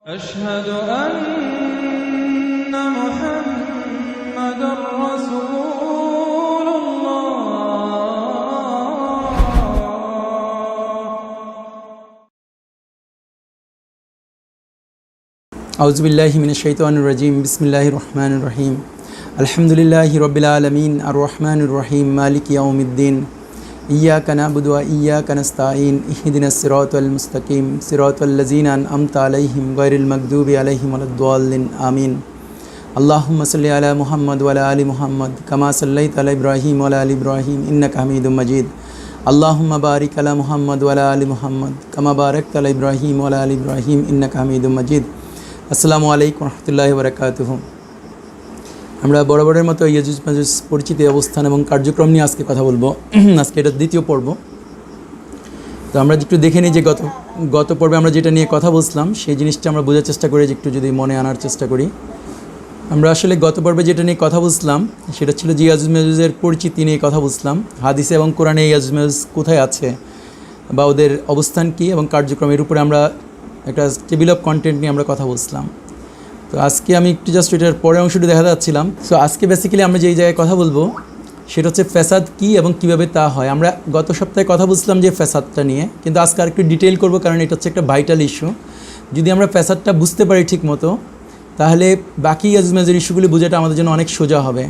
أشهد أن محمدًا رسول الله أعوذ بالله من الشيطان الرجيم بسم الله الرحمن الرحيم الحمد لله رب العالمين الرحمن الرحيم مالك يوم الدين إياك نعبد وإياك نستعين اهدنا الصراط المستقيم صراط الذين أنعمت عليهم غير المغضوب عليهم ولا الضالين آمين اللهم صل على محمد وعلى آل محمد كما صليت على إبراهيم وعلى آل إبراهيم إنك حميد مجيد اللهم بارك على محمد وعلى آل محمد كما باركت على إبراهيم وعلى آل إبراهيم إنك حميد مجيد আসসালামু আলাইকুম রহমতুল্লাহি ওয়া বারাকাতুহু। আমরা বরাবরের মতো ইয়াজুজ মাজুজ পরিচিতি অবস্থান এবং কার্যক্রম নিয়ে আজকে কথা বলবো। আজকে এটা দ্বিতীয় পর্ব। তো আমরা একটু দেখে নিই যে গত পর্বে আমরা যেটা নিয়ে কথা বলছিলাম সেই জিনিসটা আমরা বোঝার চেষ্টা করি, যে একটু যদি মনে আনার চেষ্টা করি। আমরা আসলে গত পর্বে যেটা নিয়ে কথা বলছিলাম সেটা ছিল যে ইয়াজুজ মাজুজের পরিচিতি নিয়ে কথা বলছিলাম। হাদিসে এবং কোরআনে ইয়াজুজ মাজুজ কোথায় আছে বা ওদের অবস্থান কী এবং কার্যক্রমের উপরে আমরা একটা টেবিল অফ কন্টেন্ট নিয়ে আমরা কথা বলছিলাম। তো আজকে আমি একটু জাস্ট এটার পরের অংশটি দেখা যাচ্ছিলাম। সো আজকে বেসিক্যালি আমরা যেই জায়গায় কথা বলবো সেটা হচ্ছে ফ্যাসাদ কী এবং কীভাবে তা হয়। আমরা গত সপ্তাহে কথা বলছিলাম যে ফ্যাসাদটা নিয়ে, কিন্তু আজকে আর একটু ডিটেইল করবো, কারণ এটা হচ্ছে একটা ভাইটাল ইস্যু। যদি আমরা ফ্যাসাদটা বুঝতে পারি ঠিক মতো, তাহলে বাকি ইয়াজুজ মাজুজের ইস্যুগুলি বোঝাটা আমাদের জন্য অনেক সোজা হবে।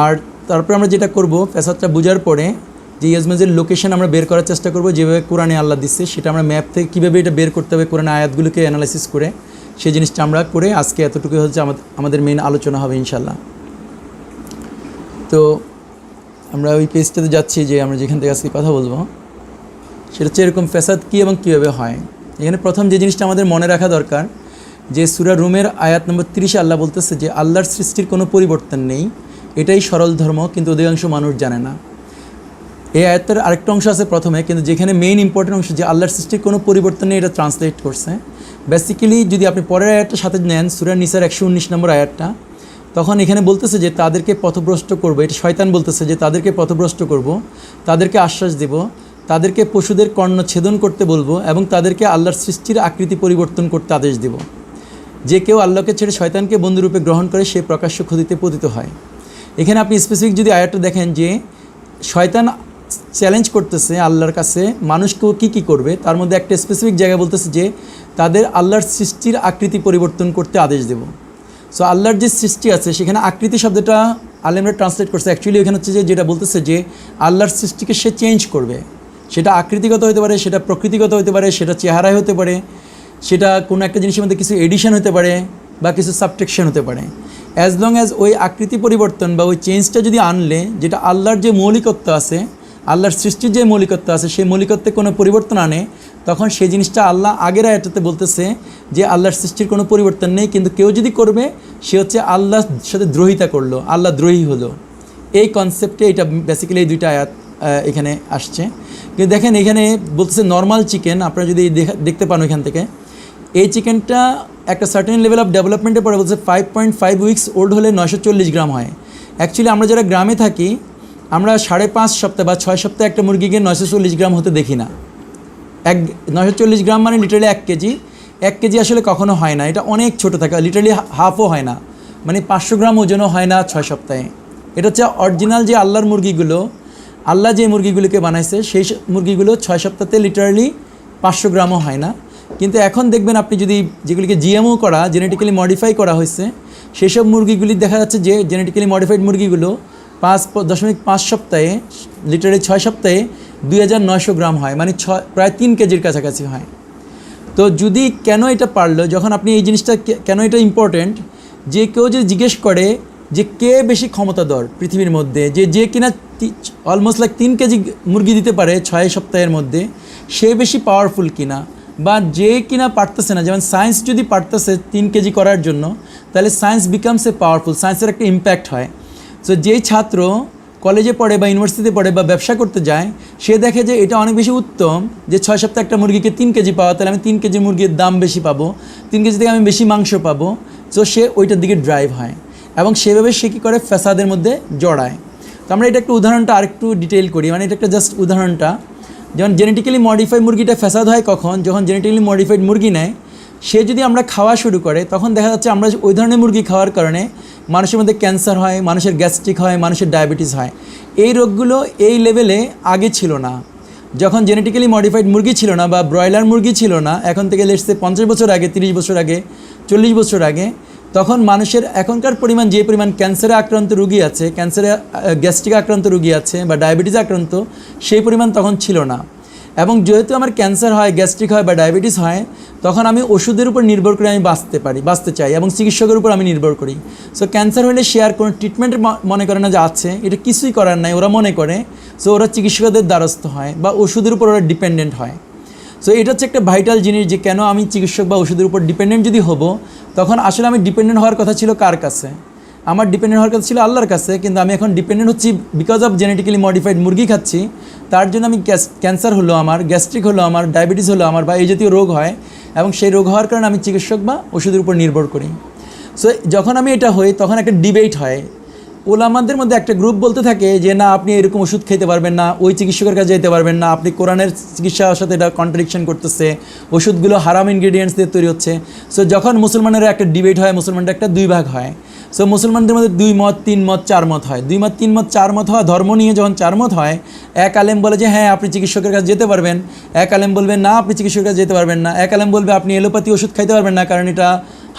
আর তারপর আমরা যেটা করব, ফ্যাসাদটা বোঝার পরে যে ইয়াজুজ মাজুজের লোকেশন আমরা বের করার চেষ্টা করব, যেভাবে কোরআনে আল্লাহ দিচ্ছে সেটা আমরা ম্যাপ থেকে কীভাবে এটা বের করতে হবে কোরআনে আয়াতগুলোকে অ্যানালাইসিস করে, সেই জিনিসটা আমরা করে আজকে এতটুকু হচ্ছে আমাদের মেইন আলোচনা হবে ইনশাল্লাহ। তো আমরা ওই পেজটাতে যাচ্ছি যে আমরা যেখান থেকে আজকে কথা বলবো সেটা হচ্ছে এরকম ফ্যাসাদ কী এবং কীভাবে হয়। এখানে প্রথম যে জিনিসটা আমাদের মনে রাখা দরকার, যে সূরা রুমের আয়াত নম্বর 30 আল্লাহ বলতেছে যে আল্লাহর সৃষ্টির কোনো পরিবর্তন নেই, এটাই সরল ধর্ম, কিন্তু অধিকাংশ মানুষ জানে না। এই আয়াতের আরেকটা অংশ আছে প্রথমে, কিন্তু যেখানে মেইন ইম্পর্টেন্ট অংশ যে আল্লাহর সৃষ্টির কোনো পরিবর্তন নেই, এটা ট্রান্সলেট করছে। বেসিক্যালি যদি আপনি পরের আয়াতটার সাথে নেন, সূরা নিসার 119 নম্বর আয়াতটা, তখন এখানে বলতেছে যে তাদেরকে পথভ্রষ্ট করবো। এটা শয়তান বলতেছে যে তাদেরকে পথভ্রষ্ট করব, তাদেরকে আশ্বাস দেব, তাদেরকে পশুদের কর্ণ ছেদন করতে বলবো এবং তাদেরকে আল্লাহর সৃষ্টির আকৃতি পরিবর্তন করতে আদেশ দেব। যে কেউ আল্লাহকে ছেড়ে শয়তানকে বন্ধুরূপে গ্রহণ করে সে প্রকাশ্য ক্ষতিতে পতিত হয়। এখানে আপনি স্পেসিফিক যদি আয়াতটা দেখেন, যে শয়তান চ্যালেঞ্জ করতেছে আল্লাহর কাছে মানুষকেও কী করবে, তার মধ্যে একটা স্পেসিফিক জায়গা বলতেছে যে তাদের আল্লাহর সৃষ্টির আকৃতি পরিবর্তন করতে আদেশ দেব। সো আল্লাহর যে সৃষ্টি আছে সেখানে আকৃতি শব্দটা আলেমরা ট্রান্সলেট করছে, অ্যাকচুয়ালি এখানে হচ্ছে যে যেটা বলতেছে যে আল্লাহর সৃষ্টিকে সে চেঞ্জ করবে। সেটা আকৃতিগত হতে পারে, সেটা প্রকৃতিগত হতে পারে, সেটা চেহারায় হতে পারে, সেটা কোনো একটা জিনিসের মধ্যে কিছু এডিশন হতে পারে বা কিছু সাবট্রাকশন হতে পারে। অ্যাজ লং অ্যাজ ওই আকৃতি পরিবর্তন বা ওই চেঞ্জটা যদি আনলে, যেটা আল্লাহর যে মৌলিকত্ব আছে, আল্লাহর সৃষ্টির যে মৌলিকত্ব আছে, সেই মৌলিকত্বে কোনো পরিবর্তন আনে, তখন সেই জিনিসটা আল্লাহ আগের আয়াতটাতে বলতেছে যে আল্লাহর সৃষ্টির কোনো পরিবর্তন নেই, কিন্তু কেউ যদি করবে সে হচ্ছে আল্লাহর সাথে দ্রোহিতা করলো, আল্লাহ দ্রোহী হলো। এই কনসেপ্টে এটা বেসিক্যালি এই দুইটা আয়াত এখানে আসছে। কিন্তু দেখেন এখানে বলতেছে নর্মাল চিকেন, আপনারা যদি দেখতে পান ওইখান থেকে, এই চিকেনটা একটা সার্টেন লেভেল অফ ডেভেলপমেন্টের পরে বলছে 5.5 উইকস ওল্ড হলে 940 গ্রাম হয়। অ্যাকচুয়ালি আমরা যারা গ্রামে থাকি, আমরা 5.5 সপ্তাহ বা 6 সপ্তাহে একটা মুরগিকে 940 গ্রাম হতে দেখি না। 940 গ্রাম মানে লিটারালি 1 কেজি। 1 কেজি আসলে কখনো হয় না, এটা অনেক ছোটো থাকে, লিটারালি হাফও হয় না, মানে 500 গ্রাম ওজনও হয় না 6 সপ্তাহে। এটা হচ্ছে অরিজিনাল যে আল্লাহর মুরগিগুলো, আল্লাহ যে মুরগিগুলোকে বানাইছে সেই মুরগিগুলো 6 সপ্তাহতে লিটারালি 500 গ্রামও হয় না। কিন্তু এখন দেখবেন আপনি যদি যেগুলিকে জিএমও করা, জেনেটিক্যালি মডিফাই করা হয়েছে, সেসব মুরগিগুলি দেখা যাচ্ছে যে জেনেটিক্যালি মডিফাইড মুরগিগুলো 5.5 সপ্তাহে লিটারালি 6 সপ্তাহে 2900 গ্রাম হয়, মানে প্রায় 3 কেজির কাছাকাছি হয়। তো যদি কেন এটা পারলো, যখন আপনি এই জিনিসটা কেন এটা ইম্পর্টেন্ট, যে কেউ যদি জিজ্ঞেস করে যে কে বেশি ক্ষমতাধর পৃথিবীর মধ্যে, যে কিনা অলমোস্ট লাইক 3 কেজি মুরগি দিতে পারে 6 সপ্তাহের মধ্যে, সে বেশি পাওয়ারফুল কিনা, বা যে কিনা পারতেছে না, যেমন সায়েন্স যদি পারতেছে 3 কেজি করার জন্য, তাহলে সায়েন্স বিকামস এ পাওয়ারফুল, সায়েন্সের একটা ইম্প্যাক্ট হয়। সো যেই ছাত্র কলেজে পড়ে বা ইউনিভার্সিটিতে পড়ে বা ব্যবসা করতে যায়, সে দেখে যে এটা অনেক বেশি উত্তম যে 6 সপ্তাহে একটা মুরগিকে 3 কেজি পাওয়া, তাহলে আমি 3 কেজি মুরগির দাম বেশি পাবো, 3 কেজি থেকে আমি বেশি মাংস পাবো। সো সে ওইটার দিকে ড্রাইভ হয় এবং সেভাবে সে কী করে ফ্যাসাদের মধ্যে জড়ায়। তো আমরা এটা একটু উদাহরণটা আরেকটু ডিটেইল করি, মানে এটা একটা জাস্ট উদাহরণটা। যেমন জেনেটিক্যালি মডিফাইড মুরগিটা ফ্যাসাদ হয় কখন, যখন জেনেটিক্যালি মডিফাইড মুরগি নেয় সে যদি আমরা খাওয়া শুরু করে তখন দেখা যাচ্ছে আমরা ওই ধরনের মুরগি খাওয়ার কারণে মানুষের মধ্যে ক্যান্সার হয়, মানুষের গ্যাস্ট্রিক হয়, মানুষের ডায়াবেটিস হয়। এই রোগগুলো এই লেভেলে আগে ছিল না, যখন জেনেটিক্যালি মডিফাইড মুরগি ছিল না বা ব্রয়লার মুরগি ছিল না, এখন থেকে লেটস সে 50 বছর আগে, 30 বছর আগে, 40 বছর আগে, তখন মানুষের এখনকার পরিমাণ যে পরিমাণ ক্যান্সারে আক্রান্ত রোগী আছে, ক্যান্সারে গ্যাস্ট্রিক আক্রান্ত রোগী আছে বা ডায়াবেটিস আক্রান্ত, সেই পরিমাণ তখন ছিল না। এবং যেহেতু আমার ক্যান্সার হয়, গ্যাস্ট্রিক হয় বা ডায়াবেটিস হয়, তখন আমি ওষুধের উপর নির্ভর করে আমি বাঁচতে চাই এবং চিকিৎসকের উপর আমি নির্ভর করি। সো ক্যান্সার হলে সে আর কোনো ট্রিটমেন্ট মনে করে না যে আছে, এটা কিছুই করার নাই ওরা মনে করে। সো ওরা চিকিৎসকদের দ্বারস্থ হয় বা ওষুধের উপর ওরা ডিপেন্ডেন্ট হয়। সো এটা হচ্ছে একটা ভাইটাল জিনিস যে কেন আমি চিকিৎসক বা ওষুধের উপর ডিপেন্ডেন্ট যদি হব, তখন আসলে আমি ডিপেন্ডেন্ট হওয়ার কথা ছিল কার কাছে? আমার ডিপেন্ডেন্ট হওয়ার কথা ছিল আল্লাহর কাছে, কিন্তু আমি এখন ডিপেন্ডেন্ট হচ্ছি বিকজ অফ জেনেটিক্যালি মডিফাইড মুরগি খাচ্ছি। তার জন্য আমি ক্যান্সার হলো আমার, গ্যাস্ট্রিক হলো আমার, ডায়াবেটিস হলো আমার বা এই জাতীয় রোগ হয়, এবং সেই রোগ হওয়ার কারণে আমি চিকিৎসক বা ওষুধের উপর নির্ভর করি। সো যখন আমি এটা হই তখন একটা ডিবেট হয়, ওলামাদের মধ্যে একটা গ্রুপ বলতে থাকে যে না, আপনি এরকম ওষুধ খেতে পারবেন না, ওই চিকিৎসকের কাছে যেতে পারবেন না, আপনি কোরআনের চিকিৎসার সাথে এটা কন্ট্রাডিকশন করতেছে, ওষুধগুলো হারাম ইনগ্রিডিয়েন্টস দিয়ে তৈরি হচ্ছে। সো যখন মুসলমানেরা একটা ডিবেট হয়, মুসলমানরা একটা দুই ভাগ হয়। সো মুসলমানদের মধ্যে 2 মত 3 মত 4 মত হয়। 2 মত 3 মত 4 মত হওয়া ধর্ম নিয়ে যখন 4 মত হয়, এক আলেম বলে যে হ্যাঁ আপনি চিকিৎসকের কাছে যেতে পারবেন, এক আলেম বলবে না আপনি চিকিৎসকের কাছে যেতে পারবেন না, এক আলেম বলবে আপনি এলোপ্যাথি ওষুধ খাইতে পারবেন না কারণ এটা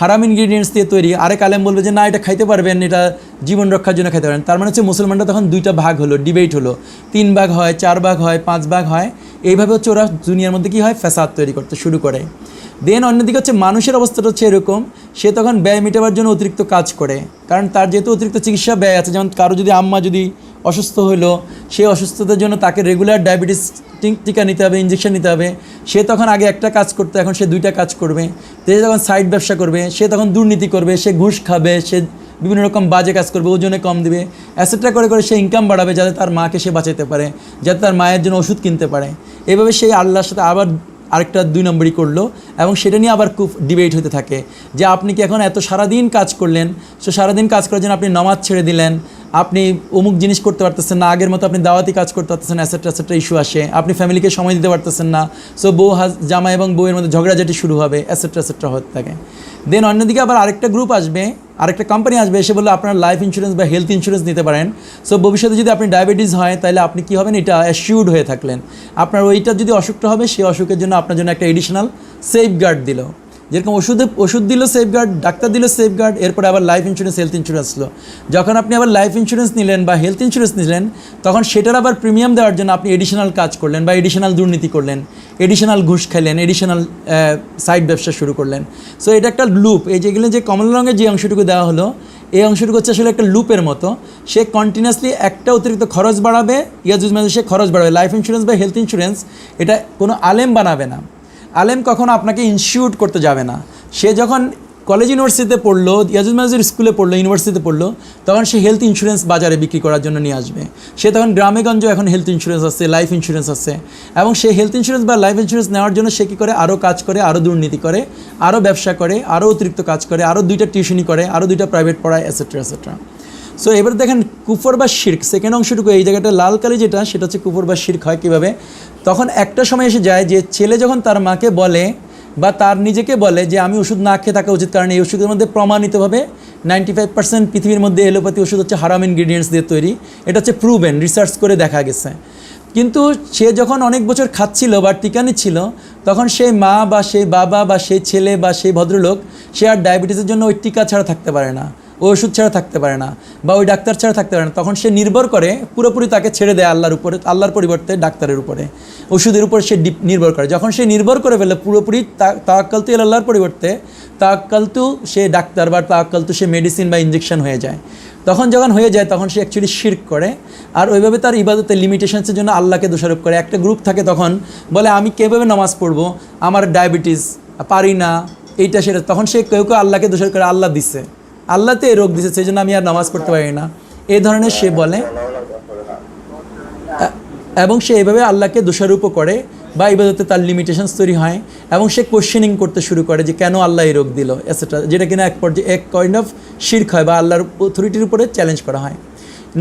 হারাম ইনগ্রিডিয়েন্টস দিয়ে তৈরি, আরেক আলেম বলবে যে না এটা খাইতে পারবেন, এটা জীবন রক্ষার জন্য খাইতে পারবেন। তার মানে হচ্ছে মুসলমানরা তখন 2টা ভাগ হলো, ডিবেট হলো, 3 ভাগ হয়, 4 ভাগ হয়, 5 ভাগ হয়। এইভাবে হচ্ছে ওরা দুনিয়ার মধ্যে কী হয়, ফ্যাসাদ তৈরি করতে শুরু করে। দেন অন্যদিকে হচ্ছে মানুষের অবস্থাটা হচ্ছে এরকম, সে তখন ব্যয় মেটাবার জন্য অতিরিক্ত কাজ করে, কারণ তার যেহেতু অতিরিক্ত চিকিৎসা ব্যয় আছে। যেমন কারো যদি আম্মা যদি অসুস্থ হলো, সেই অসুস্থতার জন্য তাকে রেগুলার ডায়াবেটিস টিকা নিতে হবে, ইঞ্জেকশন নিতে হবে, সে তখন আগে একটা কাজ করতো, এখন সে 2টা কাজ করবে। সে যখন সাইড ব্যবসা করবে, সে তখন দুর্নীতি করবে, সে ঘুষ খাবে, সে বিভিন্ন রকম বাজে কাজ করবে, ওজনে কম দিবে, অ্যাসেটটা করে করে সে ইনকাম বাড়াবে যাতে তার মাকে সে বাঁচাতে পারে, যাতে তার মায়ের জন্য ওষুধ কিনতে পারে। এভাবে সেই আল্লাহর সাথে আবার আরেকটা 2 নম্বরই করলো, এবং সেটা নিয়ে আবার খুব ডিবেট হতে থাকে যে আপনি কি এখন এত সারাদিন কাজ করলেন, সো সারাদিন কাজ করার জন্য আপনি নামাজ ছেড়ে দিলেন, আপনি অমুক জিনিস করতে পারতেছেন না, আগের মতো আপনি দাওয়াতি কাজ করতে পারতেছেন, অ্যাসেট্রা ইস্যু আসে, আপনি ফ্যামিলিকে সময় দিতে পারতেছেন না, সো জামা এবং বউয়ের মধ্যে ঝগড়াঝাটি শুরু হবে, অ্যাসেট্রা হতে থাকে। দেন অন্যদিকে আবার আরেকটা গ্রুপ আসবে, আরেকটা কোম্পানি আসবে, এসে বললো আপনার লাইফ ইন্স্যুরেন্স বা হেলথ ইন্স্যুরেন্স নিতে পারেন। সো ভবিষ্যতে যদি আপনি ডায়াবেটিস হয় তাহলে আপনি কী হবেন, এটা অ্যাসিউর্ড হয়ে থাকলেন। আপনার ওইটা যদি অসুখটা হবে, সেই অসুখের জন্য আপনার জন্য একটা এডিশনাল সেফগার্ড দিল। যেরকম ওষুধ দিল সেফগার্ড, ডাক্তার দিল সেফগার্ড, এরপরে আবার লাইফ ইন্স্যুরেন্স, হেলথ ইন্স্যুরেন্স লো। যখন আপনি আবার লাইফ ইন্স্যুরেন্স নিলেন বা হেলথ ইন্স্যুরেন্স নিলেন, তখন সেটার আবার প্রিমিয়াম দেওয়ার জন্য আপনি এডিশনাল কাজ করলেন বা এডিশনাল দুর্নীতি করলেন, এডিশনাল ঘুষ খাইলেন, এডিশনাল সাইড ব্যবসা শুরু করলেন। সো এটা একটা লুপ। এই যেগুলো যে কমলা রঙের যে অংশটুকু দেওয়া হলো, এই অংশটুকু হচ্ছে আসলে একটা লুপের মতো। সে কন্টিনিউয়াসলি একটা অতিরিক্ত খরচ বাড়াবে, সে খরচ বাড়াবে। লাইফ ইন্স্যুরেন্স বা হেলথ ইন্স্যুরেন্স এটা কোনো আলেম বানাবে না, আলেম কখনো আপনাকে ইনস্টিটিউট করতে যাবে না। সে যখন কলেজ ইউনিভার্সিটিতে পড়লো, ইয়াজুজ মাজুর স্কুলে পড়লো, ইউনিভার্সিটিতে পড়লো, তখন সে হেলথ ইন্স্যুরেন্স বাজারে বিক্রি করার জন্য নিয়ে আসবে। সে তখন গ্রামেগঞ্জে এখন হেলথ ইন্স্যুরেন্স আছে, লাইফ ইন্স্যুরেন্স আছে, এবং সে হেলথ ইন্স্যুরেন্স বা লাইফ ইন্স্যুরেন্স নেওয়ার জন্য সে কী করে, আরও কাজ করে, আরও দুর্নীতি করে, আরও ব্যবসা করে, আরও অতিরিক্ত কাজ করে, আরও 2টা টিউশনি করে, আরও 2টা প্রাইভেট পড়ায়, এটসেট্রা। সো এবার দেখেন কুফর বা শিরক, সেকেন্ড অংশটুকু এই জায়গাটা লাল কালি যেটা, সেটা হচ্ছে কুফর বা শিরক হয় কীভাবে। তখন একটা সময় এসে যায় যে ছেলে যখন তার মাকে বলে বা তার নিজেকে বলে যে আমি ওষুধ না খেয়ে থাকা উচিত, কারণ এই ওষুধের মধ্যে প্রমাণিতভাবে 95% পৃথিবীর মধ্যে এলোপ্যাথি ওষুধ হচ্ছে হারাম ইনগ্রিডিয়েন্টস দিয়ে তৈরি, এটা হচ্ছে প্রুভেন, রিসার্চ করে দেখা গেছে। কিন্তু সে যখন অনেক বছর খাচ্ছিল বা টিকা নিচ্ছিল, তখন সেই মা বা সেই বাবা বা সেই ছেলে বা সেই ভদ্রলোক সে আর ডায়াবেটিসের জন্য ওই টিকা ছাড়া থাকতে পারে না, ওই ওষুধ ছাড়া থাকতে পারে না, বা ওই ডাক্তার ছাড়া থাকতে পারে না। তখন সে নির্ভর করে, পুরোপুরি তাকে ছেড়ে দেয় আল্লাহর উপরে, আল্লাহর পরিবর্তে ডাক্তারের উপরে, ওষুধের উপর সে নির্ভর করে। যখন সে নির্ভর করে ফেলে পুরোপুরি তাওয়াক্কালতু আল্লাহর পরিবর্তে তাওয়াক্কালতু সে ডাক্তার বা তাওয়াক্কালতু সে মেডিসিন বা ইঞ্জেকশন হয়ে যায়। তখন যখন হয়ে যায় তখন সে অ্যাকচুয়ালি শিরক করে, আর ওইভাবে তার ইবাদতের লিমিটেশনসের জন্য আল্লাহকে দোষারোপ করে। একটা গ্রুপ থাকে তখন বলে আমি কীভাবে নামাজ পড়বো, আমার ডায়াবেটিস, পারি না, এইটা সেটা। তখন সে কেউ আল্লাহকে দোষারোপ করে, আল্লাহ দিছে, আল্লাহতে এই রোগ দিছে, সেই জন্য আমি আর নামাজ পড়তে পারি না, এই ধরনের সে বলে, এবং সে এইভাবে আল্লাহকে দোষারোপও করে বা ইবাদতে তার লিমিটেশনস তৈরি হয়, এবং সে কোশ্চেনিং করতে শুরু করে যে কেন আল্লাহ এই রোগ দিল, এটসেট্রা, যেটা কিনা এক কাইন্ড অফ শিরক হয় বা আল্লাহর অথরিটির উপরে চ্যালেঞ্জ করা হয়।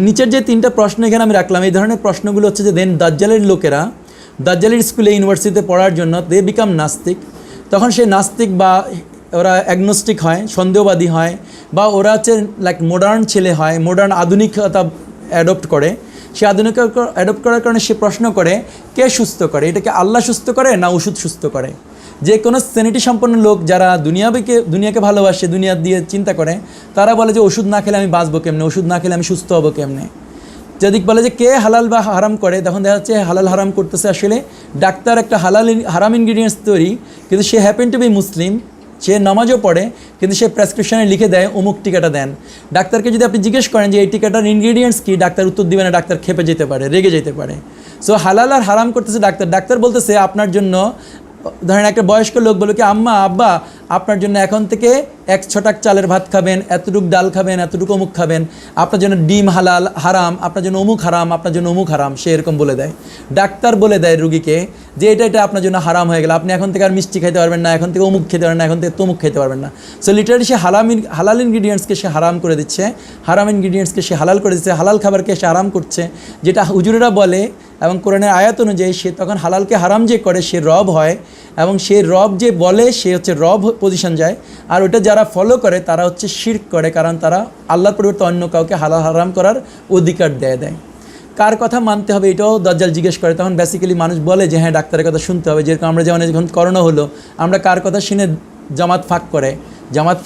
নিচের যে 3টা প্রশ্ন এখানে আমি রাখলাম, এই ধরনের প্রশ্নগুলো হচ্ছে যে দেন দাজ্জালের লোকেরা দাজ্জালের স্কুলে ইউনিভার্সিটিতে পড়ার জন্য দে বিকাম নাস্তিক, তখন সে নাস্তিক বা ওরা অ্যাগনোস্টিক হয়, সন্দেহবাদী হয়, বা ওরা হচ্ছে লাইক মডার্ন ছেলে হয়, মডার্ন আধুনিকতা অ্যাডপ্ট করে। সে আধুনিকতা অ্যাডপ্ট করার কারণে সে প্রশ্ন করে কে সুস্থ করে, এটাকে আল্লাহ সুস্থ করে না ওষুধ সুস্থ করে। যে কোনো স্যানিটি সম্পন্ন লোক যারা দুনিয়াকে ভালোবাসে, দুনিয়া দিয়ে চিন্তা করে, তারা বলে যে ওষুধ না খেলে আমি বাঁচবো কেমনে, ওষুধ না খেলে আমি সুস্থ হবো কেমনে। যদি বলে যে কে হালাল বা হারাম করে, তখন দেখা যাচ্ছে হালাল হারাম করতেছে আসলে ডাক্তার একটা হারাম ইনগ্রিডিয়েন্টস তৈরি, কিন্তু সে হ্যাপেন টু বি মুসলিম, সে নামাজও পড়ে, কিন্তু সে প্রেসক্রিপশনে লিখে দেয় অমুক টিকাটা দেন। ডাক্তারকে যদি আপনি জিজ্ঞেস করেন যে এই টিকাটার ইনগ্রিডিয়েন্টস কী, ডাক্তার উত্তর দিবে না, ডাক্তার খেপে যেতে পারে, রেগে যেতে পারে। সো হালাল আর হারাম করতেছে ডাক্তার বলতেছে আপনার জন্য, ধরেন একটা বয়স্ক লোক বলে কি আম্মা আব্বা আপনার জন্য এখন থেকে 1 ছটাক চালের ভাত খাবেন, এতটুকু ডাল খাবেন, এতটুকু অমুক খাবেন, আপনার জন্য ডিম হালাল হারাম, আপনার জন্য অমুক হারাম, আপনার জন্য অমুক হারাম। সে এরকম বলে দেয়, ডাক্তার বলে দেয় রুগীকে যে এটা আপনার জন্য হারাম হয়ে গেল, আপনি এখন থেকে আর মিষ্টি খেতে পারবেন না, এখন থেকে অমুক খেতে পারবেন না, এখন থেকে তমুক খেতে পারবেন না। সো লিটারালি সে হালাল ইনগ্রিডিয়েন্টসকে সে হারাম করে দিচ্ছে, হারাম ইনগ্রিডিয়েন্টসকে সে হালাল করে দিচ্ছে, হালাল খাবারকে সে হারাম করছে। যেটা হুজুরেরা বলে এবং কোরআনের আয়াত অনুযায়ী সে তখন হালালকে হারাম যে করে সে রব হয়, এবং সে রব যে বলে সে হচ্ছে রব পজিশন যায়। আর ওটা যারা ফলো করে তারা হচ্ছে শিরক করে, কারণ তারা আল্লাহর পরিবর্তে অন্য কাউকে হালাল হারাম করার অধিকার দেয়। কার কথা মানতে হবে এটাও দাজ্জাল জিজ্ঞেস করে। তখন বেসিক্যালি মানুষ বলে যে হ্যাঁ ডাক্তারের কথা শুনতে হবে। যেরকম আমরা যেমন যখন করোনা হলো আমরা কার কথা শুনে জামাত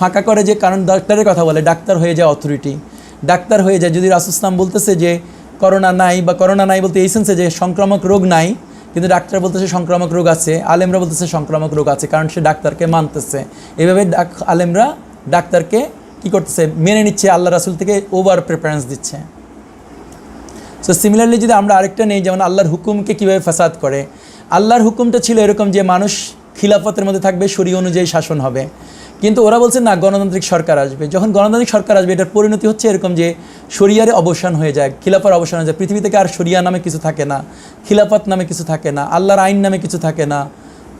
ফাঁকা করে যে কারণ ডাক্তারের কথা বলে, ডাক্তার হয়ে যায় অথরিটি, ডাক্তার হয়ে যায়। যদি রাসূল সাল্লাল্লাহু আলাইহি ওয়াসাল্লাম বলতেছে যে করোনা নাই বলতে এই সেন্সে যে সংক্রামক রোগ নাই, কিন্তু ডাক্তার বলতেছে সংক্রামক রোগ আছে, আলেমরা বলতেছে সংক্রামক রোগ আছে, কারণ সে ডাক্তারকে মানতেছে। এভাবে আলেমরা ডাক্তারকে কী করতেছে, মেনে নিচ্ছে, আল্লাহ রাসূল থেকে ওভার প্রেফারেন্স দিচ্ছে। সো সিমিলারলি যদি আমরা আরেকটা নেই, যেমন আল্লাহর হুকুমকে কীভাবে ফাসাদ করে। আল্লাহর হুকুমটা ছিল এরকম যে মানুষ খিলাফতের মধ্যে থাকবে, শরীয় অনুযায়ী শাসন হবে, কিন্তু ওরা বলছে না গণতান্ত্রিক সরকার আসবে। যখন গণতান্ত্রিক সরকার আসবে এটার পরিণতি হচ্ছে এরকম যে শরিয়ার অবসান হয়ে যায়, খিলাফার অবসান হয়ে যায়, পৃথিবী থেকে আর শরিয়া নামে কিছু থাকে না, খিলাফত নামে কিছু থাকে না, আল্লাহর আইন নামে কিছু থাকে না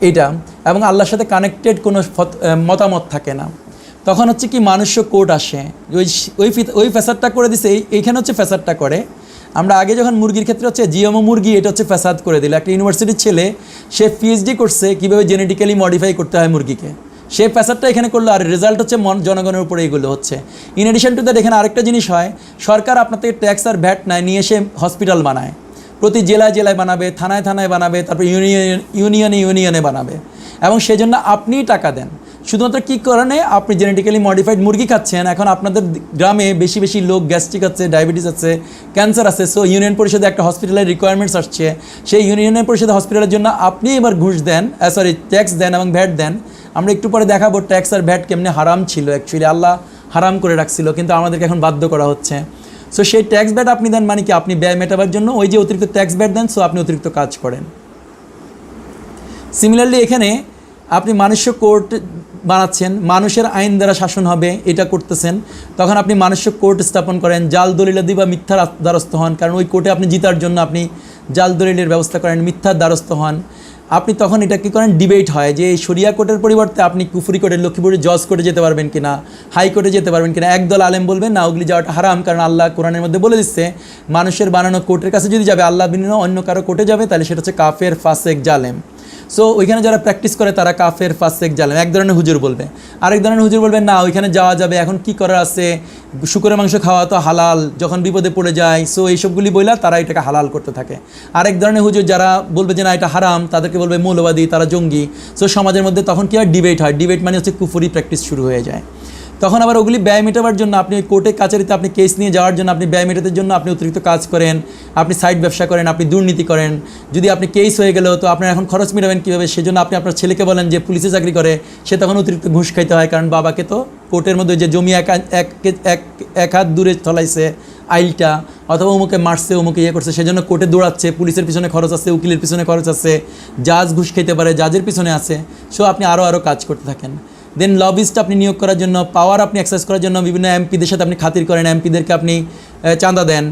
এটা, এবং আল্লাহর সাথে কানেক্টেড কোনো মতামত থাকে না। তখন হচ্ছে কি মানুষ্য কোর্ট আসে, ওই ফ্যাসাদটা করে দিছে, এইখানে হচ্ছে ফ্যাসাদটা করে। আমরা আগে যখন মুরগির ক্ষেত্রে হচ্ছে জিএমও মুরগি, এটা হচ্ছে ফ্যাসাদ করে দিল। একটা ইউনিভার্সিটির ছেলে সে পিএইচডি করছে কীভাবে জেনেটিক্যালি মডিফাই করতে হয় মুরগিকে, সে ফ্যাসাদটা এখানে করলো, আর রেজাল্ট হচ্ছে জনগণের উপরে এইগুলো হচ্ছে। ইন এডিশন টু দ্যাট এখানে আরেকটা জিনিস হয়, সরকার আপনার থেকে ট্যাক্স আর ভ্যাট নেয়, নিয়ে এসে হসপিটাল বানায়, প্রতি জেলায় বানাবে, থানায় বানাবে, তারপর ইউনিয়নে বানাবে, এবং সেজন্য আপনিই টাকা দেন। শুধুমাত্র কী কারণে আপনি জেনেটিক্যালি মডিফাইড মুরগি খাচ্ছেন, এখন আপনাদের গ্রামে বেশি লোক গ্যাস্ট্রিক আছে, ডায়াবেটিস আছে, ক্যান্সার আছে। সো ইউনিয়ন পরিষদে একটা হসপিটালের রিকোয়ারমেন্টস আসছে, সেই ইউনিয়ন পরিষদে হসপিটালের জন্য আপনি এবার ঘুষ দেন, ট্যাক্স দেন এবং ভ্যাট দেন। আমরা একটু পরে দেখাবো ট্যাক্স আর ভ্যাট কেমনে হারাম ছিল, অ্যাকচুয়ালি আল্লাহ হারাম করে রাখছিল, কিন্তু আমাদেরকে এখন বাধ্য করা হচ্ছে। সো সেই ট্যাক্স ভ্যাট আপনি দেন মানে কি আপনি ব্যয় মেটাবার জন্য ওই যে অতিরিক্ত ট্যাক্স ভ্যাট দেন, সো আপনি অতিরিক্ত কাজ করেন। সিমিলারলি এখানে আপনি মানুষ্য কোর্ট বানাচ্ছেন, মানুষের আইন দ্বারা শাসন হবে, এটা করতেছেন। তখন আপনি মানুষ্য কোর্ট স্থাপন করেন, জাল দলিলাদি বা মিথ্যার দ্বারস্থ হন, কারণ ওই কোর্টে আপনি জিতার জন্য আপনি জাল দলিলের ব্যবস্থা করেন, মিথ্যার দ্বারস্থ হন। আপনি তখন এটা কী করেন, ডিবেট হয় যে এই শরিয়া কোর্টের পরিবর্তে আপনি কুফরি কোর্টের, লক্ষ্মীপুরের জজ কোর্টে যেতে পারবেন কিনা, হাইকোর্টে যেতে পারবেন কিনা। একদল আলেম বলবেন না, ওগুলি যাওয়াটা হারাম, কারণ আল্লাহ কোরআনের মধ্যে বলে দিচ্ছে মানুষের বানানো কোর্টের কাছে যদি যাবে, আল্লাহ বিনা অন্য কারো কোর্টে যাবে, তাহলে সেটা হচ্ছে কাফের, ফাসেক, জালেম। সো ওইখানে যারা প্র্যাকটিস করে তারা কাফের, ফাসেক, জালেম, এক ধরনের হুজুর বলবে। আরেক ধরনের হুজুর বলবে না ওইখানে যাওয়া যাবে, এখন কি করার আছে, শুকরের মাংস খাওয়া তো হালাল, যখন বিপদে পড়ে যায়। সো এইসবগুলি বইলা তারা এটাকে হালাল করতে থাকে। আরেক ধরনের হুজুর যারা বলবে যে না এটা হারাম, তাদেরকে বলবে মৌলবাদী, তারা জঙ্গি। সো সমাজের মধ্যে তখন কি হয়, ডিবেট হয়। ডিবেট মানে হচ্ছে কুফরি প্র্যাকটিস শুরু হয়ে যায়। তখন আবার ওগুলি ব্যয় মেটাবার জন্য আপনি কোর্টে কাছারিতে আপনি কেস নিয়ে যাওয়ার জন্য, আপনি ব্যয় মেটাতে জন্য আপনি অতিরিক্ত কাজ করেন, আপনি সাইড ব্যবসা করেন, আপনি দুর্নীতি করেন। যদি আপনি কেস হয়ে গেল তো আপনার এখন খরচ মেটাবেন কীভাবে, সেজন্য আপনি আপনার ছেলেকে বলেন যে পুলিশে চাকরি করে, সে তখন অতিরিক্ত ঘুষ খাইতে হয়, কারণ বাবাকে তো কোর্টের মধ্যে যে জমি এক হাত দূরে চলাইছে আইলটা, অথবা অমুকে মারছে, অমুকে ইয়ে করছে, সেজন্য কোর্টে দৌড়াচ্ছে, পুলিশের পিছনে খরচ আছে, উকিলের পিছনে খরচ আছে, জাজ ঘুষ খেতে পারে, জাজের পিছনে আছে। সো আপনি আরও কাজ করতে থাকেন। দেন লবিস্ট আপনি নিয়োগ করার জন্য, পাওয়ার আপনি এক্সারসাইজ করার জন্য বিভিন্ন এমপিদের সাথে আপনি খাতির করেন, এমপিদেরকে আপনি চাঁদা দেন,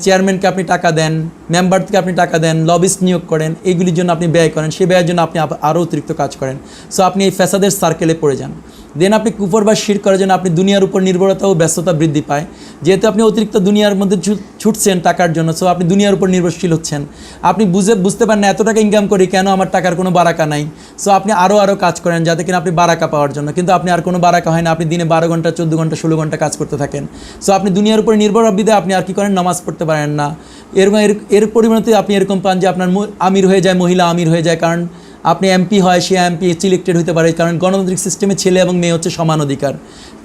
চেয়ারম্যানকে আপনি টাকা দেন, মেম্বারকে আপনি টাকা দেন, লবিস্ট নিয়োগ করেন, এইগুলির জন্য আপনি ব্যয় করেন, সেই ব্যয়ের জন্য আপনি আরও অতিরিক্ত কাজ করেন। সো আপনি এই ফ্যাসাদের সার্কেলে পড়ে যান। দেন আপনি কুফর বা শিরক করার জন্য আপনি দুনিয়ার উপর নির্ভরতা ও ব্যস্ততা বৃদ্ধি পায়, যেহেতু আপনি অতিরিক্ত দুনিয়ার মধ্যে ছুটছেন টাকার জন্য, সো আপনি দুনিয়ার উপর নির্ভরশীল হচ্ছেন। আপনি বুঝতে পারেন না এত টাকা ইনকাম করি কেন আমার টাকার কোনো বারাকা নাই, সো আপনি আরও কাজ করেন যাতে কিনা আপনি বারাকা পাওয়ার জন্য, কিন্তু আপনি আর কোনো বারাকা হয় না, আপনি দিনে 12 ঘন্টা 14 ঘন্টা 16 ঘন্টা কাজ করতে থাকেন। সো আপনি দুনিয়ার উপর নির্ভর বিধায় আপনি আর কি করেন, নামাজ পড়তে পারেন না। এর পরিমাণতে আপনি এরকম পান যে আপনার আমির হয়ে যায়, মহিলা আমির হয়ে যায়, কারণ আপনি এমপি হয়, সে এমপি সিলেক্টেড হতে পারে, কারণ গণতান্ত্রিক সিস্টেমে ছেলে এবং মেয়ে হচ্ছে সমান অধিকার।